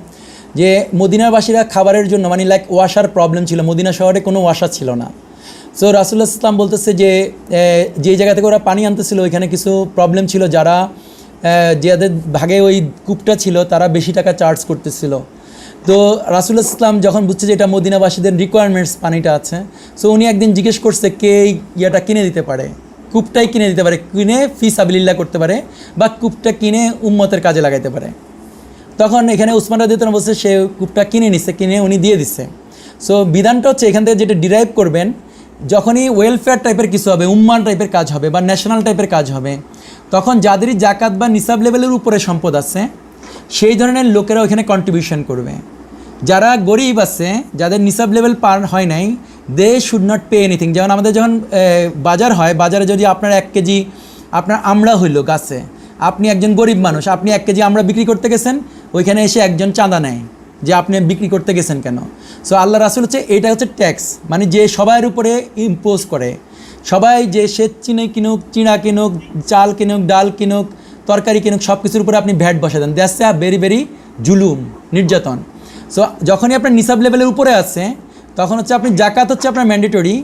যে মদিনাবাসীরা খাবারের জন্য মানে লাইক ওয়াশার প্রবলেম ছিল, মদিনা শহরে কোনো ওয়াশার ছিল না। সো রাসূলুল্লাহ ইসলাম বলতেছে যে যেই জায়গা থেকে ওরা পানি আনতেছিল ওইখানে কিছু প্রবলেম ছিল, যারা যাদের ভাগে ওই কূপটা ছিল তারা বেশি টাকা চার্জ করতেছিল। তো রাসূলুল্লাহ ইসলাম যখন বুঝছে যে এটা মদিনাবাসীদের রিকোয়ারমেন্টস পানিটা আছে, সো উনি একদিন জিজ্ঞেস করছে কে ইয়াটা কিনে দিতে পারে, কূপটাই কিনে দিতে পারে, কিনে ফি সাবিলিল্লাহ করতে পারে বা কূপটা কিনে উম্মতের কাজে লাগাইতে পারে। তখন এখানে উসমান রাদিয়াল্লাহু আনহু বলছে সে কূপটা কিনে নিচ্ছে, কিনে উনি দিয়ে দিচ্ছে। সো বিধানটা হচ্ছে এখান থেকে যেটা ডিরাইভ করবেন, যখনই ওয়েলফেয়ার টাইপের কিছু হবে, উম্মান টাইপের কাজ হবে বা ন্যাশনাল টাইপের কাজ হবে, তখন যাদেরই জাকাত বা নিসাব লেভেলের উপরে সম্পদ আছে সেই ধরনের লোকেরা ওইখানে কন্ট্রিবিউশন করবে। যারা গরিব আছে, যাদের নিসাব লেভেল পার হয় নাই, they should not pay anything. যেমন আমাদের যখন বাজার হয়, বাজারে যদি আপনার 1 কেজি আপনার আমড়া হইলো গাছে, আপনি একজন গরিব মানুষ, আপনি 1 কেজি আমড়া বিক্রি করতে গেছেন, ওইখানে এসে একজন চাঁদা নেয় যে আপনি বিক্রি করতে গেছেন কেন। সো আল্লাহ রাসূল হচ্ছে এটা হচ্ছে ট্যাক্স, মানে যে সবার উপরে ইম্পোজ করে, সবাই যে সে চিনি কিনুক, চিড়া কিনুক, চাল কিনুক, ডাল কিনুক, তরকারি কিনুক, সব কিছুর উপরে আপনি ভ্যাট বসে দেন। দ্যাটস আ ভেরি ভেরি জুলুম, নির্যাতন। সো যখনই আপনার নিসাব লেভেলের উপরে আছে তখন হচ্ছে আপনি জাকাত হচ্ছে আপনার ম্যান্ডেটরি,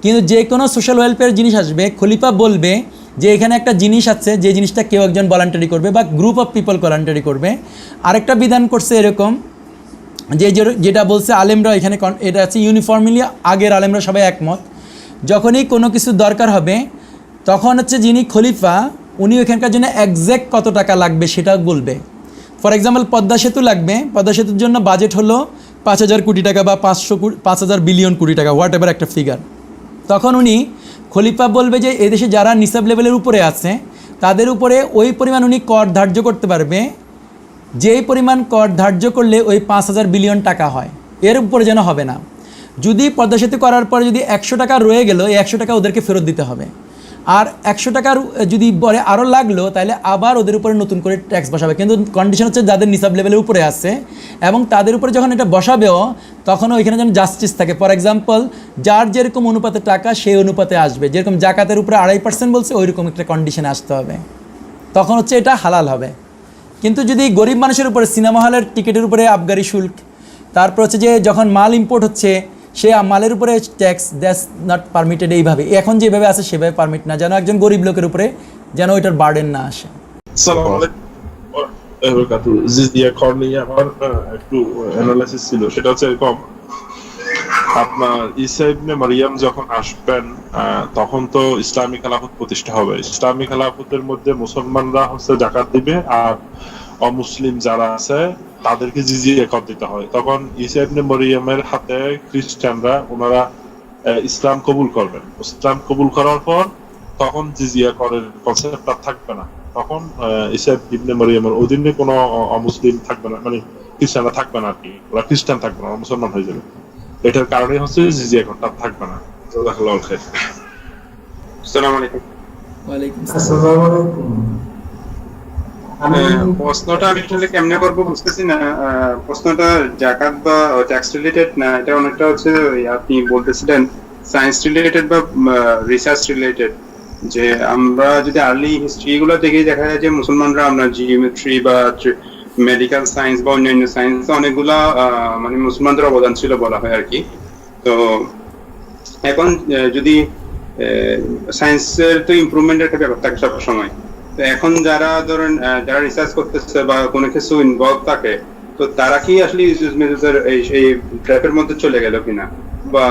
কিন্তু যে কোনো সোশ্যাল ওয়েলফেয়ার জিনিস আসবে খলিফা বলবে যে এখানে একটা জিনিস আছে যে জিনিসটা কেউ একজন ভলান্টারি করবে বা গ্রুপ অফ পিপল ভলান্টারি করবে। আরেকটা বিধান করছে এরকম যে যেটা বলছে আলেমরা এখানে, এটা আছে ইউনিফর্মলি আগের আলেমরা সবাই একমত, যখনই কোনো কিছু দরকার হবে তখন হচ্ছে যিনি খলিফা উনি ওইখানকার জন্য একজ্যাক্ট কত টাকা লাগবে সেটা বলবে। ফর এক্সাম্পল পদ্মা সেতু লাগবে, পদ্মা সেতুর জন্য বাজেট হলো 5,000 কোটি টাকা বা 5,000 বিলিয়ন কোটি টাকা, হোয়াট এভার একটা ফিগার। তখন উনি খলিফা বলবে যে এদেশে যারা নিসাব লেভেলের উপরে আছে তাদের উপরে ওই পরিমাণ উনি কর ধার্য করতে পারবে, যেই পরিমাণ কর ধার্য করলে ওই 5,000 বিলিয়ন টাকা হয়, এর উপরে যেন হবে না। যদি পদ্মা সেতু করার পরে যদি 100 টাকা রয়ে গেল, এই 100 টাকা ওদেরকে ফেরত দিতে হবে। আর 100 টাকার যদি পরে আরও লাগলো তাহলে আবার ওদের উপরে নতুন করে ট্যাক্স বসাবে, কিন্তু কন্ডিশন হচ্ছে যাদের নিসাব লেভেলের উপরে আছে এবং তাদের উপরে যখন এটা বসাবেও তখন ওইখানে যেন জাস্টিস থাকে। ফর এক্সাম্পল যার যেরকম অনুপাতে টাকা সেই অনুপাতে আসবে, যেরকম জাকাতের উপরে 2.5% বলছে ওইরকম একটা কন্ডিশনে আসতে হবে, তখন হচ্ছে এটা হালাল হবে। কিন্তু যদি গরিব মানুষের উপরে সিনেমা হলের টিকিটের উপরে আবগারি শুল্ক, তারপর হচ্ছে যে যখন মাল ইম্পোর্ট হচ্ছে সে মালের উপরে ট্যাক্স, দ্যাটস নট পারমিটেড। এইভাবে এখন যেভাবে আছে সেভাবে পারমিট না, যেন একজন গরিব লোকের উপরে যেন ওইটার বার্ডেন না আসে। আসসালামু আলাইকুম। জিজিয়া কর নিয়ে আমার একটু অ্যানালাইসিস ছিল, সেটা হচ্ছে এরকম, আপনার ঈসা ইবনে মারিয়াম যখন আসবেন তখন তো ইসলামী খেলাফত প্রতিষ্ঠা হবে। ইসলামী খেলাফতের মধ্যে মুসলমানরা হচ্ছে যাকাত দিবে আর অমুসলিম যারা আছে তাদেরকে জিজিয়া কর দিতে হয়। তখন ঈসা ইবনে মারিয়ামের হাতে খ্রিস্টানরা ওনারা ইসলাম কবুল করবেন। ইসলাম কবুল করার পর তখন জিজিয়া করের কনসেপ্টটা থাকবে না, তখন ঈসা ইবনে মারিয়ামের অধীনে কোনো অমুসলিম থাকবে না, মানে খ্রিস্টানরা থাকবে না আর কি, ওরা খ্রিস্টান থাকবে না, মুসলমান হয়ে যাবে। এটার কারণে হচ্ছে জিজিয়া করটা থাকবে না। জাযাকাল্লাহু খাইর। আসসালামু আলাইকুম। ওয়ালাইকুম আসসালামু আলাইকুম। প্রশ্নটা আমি আসলে কেমনে করবো বুঝতেছি না। প্রশ্নটা জাকাত বা ট্যাক্স রিলেটেড না, এটা অনেকটা হচ্ছে আপনি বলতেছিলেন সায়েন্স রিলেটেড বা রিসার্চ রিলেটেড। যে আমরা যদি আর্লি হিস্ট্রি গুলো দেখে দেখা যায় যে মুসলমানরা আমরা জিওমেট্রি বা মেডিকেল সায়েন্স বা অন্যান্য সায়েন্স অনেকগুলা মানে মুসলমানদের অবদান ছিল বলা হয় আর কি। তো এখন যদি সায়েন্সের তো ইমপ্রুভমেন্টের একটা ব্যাপার থাকে সব সময়, তো এখন যারা ধরেন যারা রিসার্চ করতেছে বা কোনো কিছু ইনভলভ থাকে, তো তারা কি আসলে ইউজুজ মেজুজের এই ট্র্যাপের মধ্যে চলে গেল কিনা, বা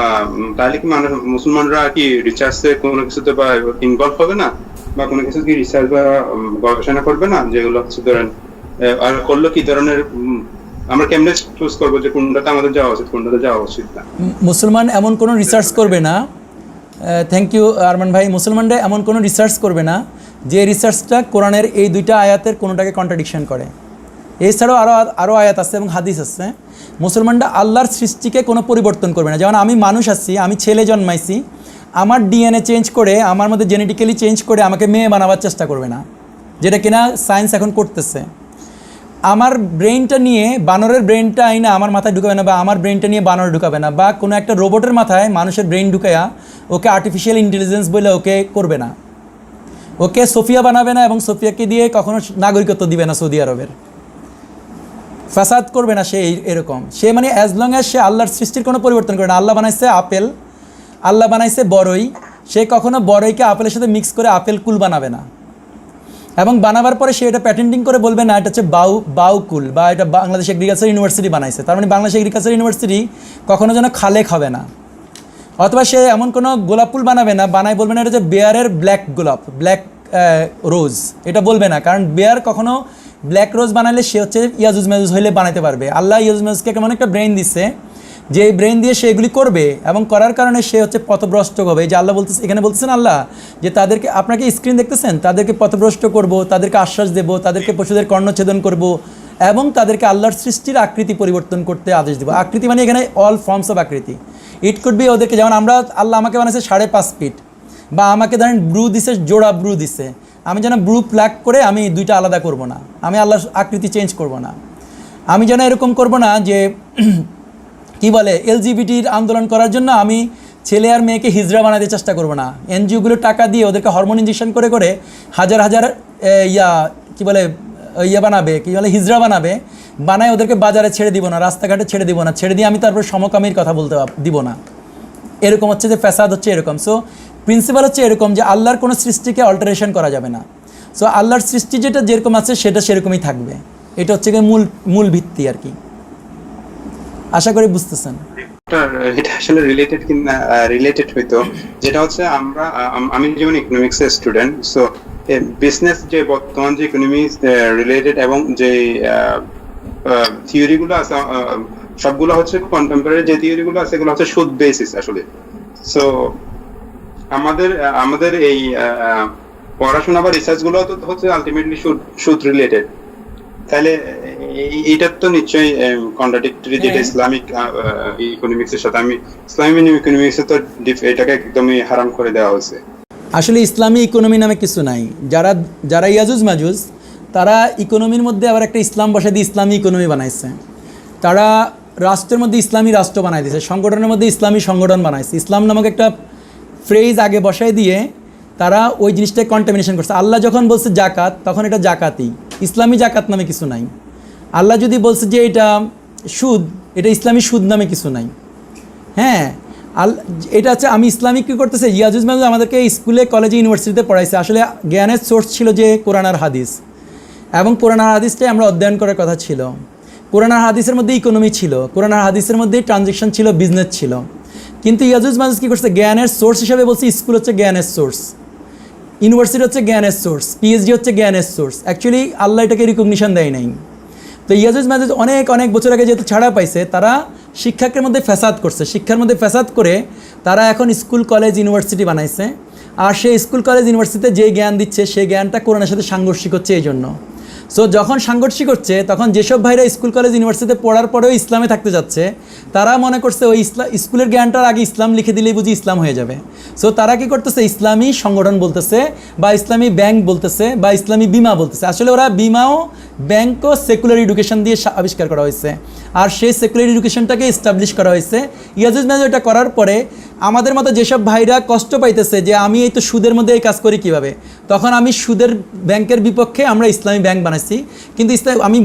তাহলে কি মানুষ মুসলমানরা কি রিসার্চে কোনো কিছুতে বা ইনভলভ হবে না, বা কোনো কিছু কি রিসার্চ বা গবেষণা করবে না, যেগুলো হচ্ছে ধরেন আর করলো কি ধরনের আমরা কেমনে চুজ করবো যে কোনটাতে আমাদের যাওয়া উচিত কোনটাতে যাওয়া উচিত না? মুসলমান এমন কোনো রিসার্চ করবে না, থ্যাংক ইউ আরমান ভাই, মুসলমানরা এমন কোনো রিসার্চ করবে না যে রিসার্চটা কোরআনের এই দুইটা আয়াতের কোনোটাকে কন্ট্রাডিকশন করে। এছাড়াও আরও আয়াত আছে এবং হাদিস আছে। মুসলমানরা আল্লাহর সৃষ্টিকে কোনো পরিবর্তন করবে না। যেমন আমি মানুষ আছি, আমি ছেলে জন্মাইছি, আমার ডিএনএ চেঞ্জ করে, আমার মধ্যে জেনেটিক্যালি চেঞ্জ করে আমাকে মেয়ে বানাবার চেষ্টা করবে না, যেটা কিনা সায়েন্স এখন করতেছে। আমার ব্রেনটা নিয়ে বানরের ব্রেনটা আইনা আমার মাথায় ঢুকাবে না, বা আমার ব্রেনটা নিয়ে বানর ঢুকাবে না, বা কোনো একটা রোবটের মাথায় মানুষের ব্রেন ঢুকাইয়া ওকে আর্টিফিশিয়াল ইন্টেলিজেন্স বলে ওকে করবে না, ওকে সোফিয়া বানাবে না, এবং সোফিয়াকে দিয়ে কখনো নাগরিকত্ব দিবে না সৌদি আরবের, ফাসাদ করবে না সে এরকম। সে মানে অ্যাজ লং অ্যাজ সে আল্লাহর সৃষ্টির কোনো পরিবর্তন করে না। আল্লাহ বানাইছে আপেল, আল্লাহ বানাইছে বড়ই, সে কখনো বড়ইকে আপেলের সাথে মিক্স করে আপেল কুল বানাবে না, এবং বানাবার পরে সে এটা প্যাটেন্টিং করে বলবে না এটা হচ্ছে বাউকুল, বা এটা বাংলাদেশ এগ্রিকালচার ইউনিভার্সিটি বানাইছে, তার মানে বাংলাদেশ এগ্রিকালচার ইউনিভার্সিটি কখনো যেন খালে খাবে না। অথবা সে এমন কোনো গোলাপ ফুল বানাবে না, বানায় বলবে না এটা হচ্ছে বেয়ারের ব্ল্যাক গোলাপ, ব্ল্যাক রোজ, এটা বলবে না, কারণ বেয়ার কখনো ব্ল্যাক রোজ বানালে সে হচ্ছে ইয়াজুজ মেজুজ হইলে বানাতে পারবে। আল্লাহ ইয়াজুজ মেজুজকে কেমন একটা ব্রেন দিচ্ছে, যে এই ব্রেন দিয়ে সে এগুলি করবে, এবং করার কারণে সে হচ্ছে পথভ্রষ্ট হবে। যে আল্লাহ বলতেছে, এখানে বলতেছেন আল্লাহ যে তাদেরকে, আপনাকে স্ক্রিন দেখতেছেন, তাদেরকে পথভ্রষ্ট করব, তাদেরকে আশ্বাস দেব, তাদেরকে পশুদের কর্ণচ্ছেদন করব, এবং তাদেরকে আল্লাহর সৃষ্টির আকৃতি পরিবর্তন করতে আদেশ দেবো। আকৃতি মানে এখানে অল ফর্মস অফ আকৃতি। ইট কুড বি ওদেরকে, যেমন আমরা আল্লাহ আমাকে বানাইছে 5.5 ফিট, বা আমাকে ধরেন ব্রু দিছে, জোড়া ব্রু দিছে, আমি যেন ব্রু প্লাগ করে আমি দুইটা আলাদা করব না, আমি আল্লাহর আকৃতি চেঞ্জ করব না। আমি যেন এরকম করব না যে কি বলে এলজিবিটির আন্দোলন করার জন্য আমি ছেলে আর মেয়েকে হিজড়া বানাতে চেষ্টা করব না। এনজিওগুলো টাকা দিয়ে ওদেরকে হরমোন ইঞ্জেকশন করে করে হাজার হাজার হিজড়া বানায় ওদেরকে বাজারে ছেড়ে দিব না, রাস্তাঘাটে ছেড়ে দিব না, ছেড়ে দিয়ে আমি তারপর সমকামীর কথা বলতে দিব না। এরকম হচ্ছে যে ফ্যাসাদ হচ্ছে এরকম। সো প্রিন্সিপাল হচ্ছে এরকম যে আল্লাহর কোনো সৃষ্টিকে অল্টারেশন করা যাবে না। সো আল্লাহর সৃষ্টি যেটা যেরকম আছে সেটা সেরকমই থাকবে। এটা হচ্ছে গিয়ে মূল ভিত্তি আর কি। আশা করি বুঝতেছেন। এটা আসলে রিলেটেড কিনা রিলেটেড হইতো, যেটা হচ্ছে আমি যেমন ইকোনমিক্স এর স্টুডেন্ট, সো বিজনেস যে বর্তমান যে ইকোনমিক্স রিলেটেড এবং যে থিওরিগুলো আছে সবগুলো হচ্ছে কন্টেম্পোরারি যে থিওরিগুলো আছে এগুলো হচ্ছে সুদ বেসিস আসলে। সো আমাদের এই পড়াশোনা বা রিসার্চ গুলো তো হচ্ছে আলটিমেটলি সুদ রিলেটেড, তাহলে এইটা তো নিশ্চয়ই কন্ট্রাডিক্টরি, যেটা ইসলামিক ইকোনমিক্স এর সাথে। আমি ইসলামিক ইকোনমিক্স তো এটাকে একদমই হারাম করে দেওয়া হয়েছে। আসলে ইসলামী ইকোনমি নামে কিছু নাই। যারা ইয়াজুজ মাজুজ তারা ইকোনমির মধ্যে আবার একটা ইসলাম বসাই দিয়ে ইসলামী ইকোনমি বানাইছে। তারা রাষ্ট্রের মধ্যে ইসলামী রাষ্ট্র বানাই দিয়েছে, সংগঠনের মধ্যে ইসলামী সংগঠন বানাইছে। ইসলাম নামক একটা ফ্রেজ আগে বসাই দিয়ে তারা ওই জিনিসটাকে কন্টামিনেশন করছে। আল্লাহ যখন বলছে জাকাত, তখন এটা জাকাতই, ইসলামী জাকাত নামে কিছু নাই। আল্লাহ যদি বলছে যে এটা সুদ, এটা ইসলামী সুদ নামে কিছু নাই। হ্যাঁ, এটা হচ্ছে আমি ইসলামিক কী করতেছে, ইয়াজুজ মাজুজ আমাদেরকে স্কুলে কলেজে ইউনিভার্সিটিতে পড়াইছে। আসলে জ্ঞানের সোর্স ছিল যে কোরআন আর হাদিস, এবং কোরআন আর হাদিসটাই আমরা অধ্যয়ন করার কথা ছিল। কোরআন আর হাদিসের মধ্যে ইকোনমি ছিল, কোরআন আর হাদিসের মধ্যে ট্রানজেকশন ছিল, বিজনেস ছিল। কিন্তু ইয়াজুজ মাজুজ কী করছে, জ্ঞানের সোর্স হিসাবে বলছে স্কুল হচ্ছে জ্ঞানের সোর্স, ইউনিভার্সিটি হচ্ছে জ্ঞানের সোর্স, পিএইচডি হচ্ছে জ্ঞানের সোর্স। অ্যাকচুয়ালি আল্লাহ এটাকে রিকগনিশন দেয় নাই। তো ইয়াজুজ মাজুজ অনেক বছর আগে যেহেতু ছাড়া পাইছে, তারা শিক্ষকের মধ্যে ফ্যাসাদ করছে। শিক্ষার মধ্যে ফ্যাসাদ করে তারা এখন স্কুল কলেজ ইউনিভার্সিটি বানাইছে। আর সেই স্কুল কলেজ ইউনিভার্সিটিতে যে জ্ঞান দিচ্ছে সেই জ্ঞানটা কোরআনের সাথে সাংঘর্ষিক হচ্ছে এই জন্য। সো যখন সাংঘর্ষিক হচ্ছে, তখন যেসব ভাইরা স্কুল কলেজ ইউনিভার্সিটিতে পড়ার পরেও ইসলামে থাকতে যাচ্ছে, তারা মনে করছে ওই স্কুলের জ্ঞানটার আগে ইসলাম লিখে দিলেই বুঝি ইসলাম হয়ে যাবে। সো তারা কি করতেছে, ইসলামী সংগঠন বলতেছে, বা ইসলামী ব্যাংক বলতেছে, বা ইসলামী বিমা বলতেছে। আসলে ওরা বিমাও ব্যাংকও সেকুলার এডুকেশন দিয়ে আবিষ্কার করা হয়েছে, আর সেই সেকুলার এডুকেশনটাকে এস্টাবলিশ করা হয়েছে। ইয়াজুজ মাজুজ এটা করার পরে আমাদের মতো যেসব ভাইরা কষ্ট পাইতেছে যে আমি এই তো সুদের মধ্যে এই কাজ করি কিভাবে, তখন আমি সুদের ব্যাংকের বিপক্ষে আমরা ইসলামী ব্যাংক বানাইছি। কিন্তু আমি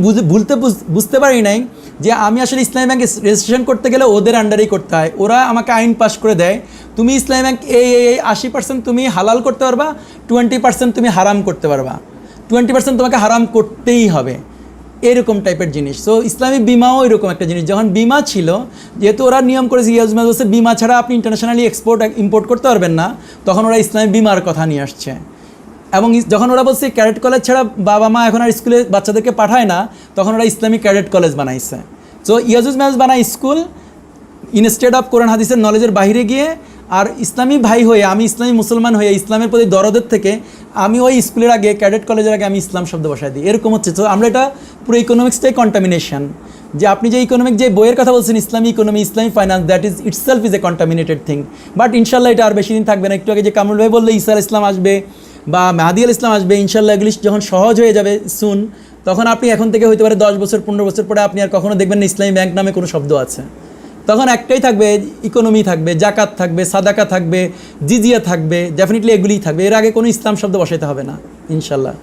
বুঝতে পারি নাই যে আমি আসলে ইসলামী ব্যাংকে রেজিস্ট্রেশন করতে গেলে ওদের আন্ডারেই করতে হয়। ওরা আমাকে আইন পাস করে দেয়, তুমি ইসলামী ব্যাংক এই 80% তুমি হালাল করতে পারবা, 20% তুমি হারাম করতে পারবা, 20% তোমাকে হারাম করতেই হবে, এরকম টাইপের জিনিস। সো ইসলামী বিমাও এরকম একটা জিনিস। যখন বিমা ছিল, যেহেতু ওরা নিয়ম করেছে ইয়াজমাজ বলছে বিমা ছাড়া আপনি ইন্টারন্যাশনালি ইম্পোর্ট করতে পারবেন না, তখন ওরা ইসলামী বিমার কথা নিয়ে আসছে। এবং যখন ওরা বলছে ক্যাডেট কলেজ ছাড়া বাবা মা এখন আর স্কুলে বাচ্চাদেরকে পাঠায় না, তখন ওরা ইসলামী ক্যাডেট কলেজ বানাইছে। সো ইয়াজুজ মাহুজ বানায় স্কুল ইনস্টেড অফ কোরআন হাদিসের নলেজের বাইরে গিয়ে, আর ইসলামী ভাই হয়ে আমি ইসলামী মুসলমান হয়ে ইসলামের প্রতি দরদের থেকে আমি ওই স্কুলের আগে ক্যাডেট কলেজের আগে আমি ইসলাম শব্দ বসাই দিই। এরকম হচ্ছে। তো আমরা এটা পুরো ইকোনমিক্সটাই কন্টামিনেশন। যে আপনি যে ইকোনমিক যে বইয়ের কথা বলছেন ইসলামী economy, Islami finance, that is itself is a contaminated thing. But ইনশাল্লাহ এটা আর বেশি দিন থাকবে না। একটু আগে যে কামরুল ভাই বললে ঈসা আলাইহিস সালাম আসবে বা মাহাদি আল ইসলাম আসবে, ইনশাল্লাহ এগুলি যখন সহজ হয়ে যাবে সুন, তখন আপনি এখন থেকে হইতে পারে 10 বছর 15 বছর পরে আপনি আর কখনো দেখবেন না ইসলামী ব্যাংক নামে কোনো শব্দ আছে। তখন একটাই থাকবে, ইকোনমি থাকবে, জাকাত থাকবে, সাদাকা থাকবে, জিজিয়া থাকবে, ডেফিনেটলি এগুলিই থাকবে। এর আগে কোনো ইসলাম শব্দ বসাইতে হবে না ইনশাল্লাহ।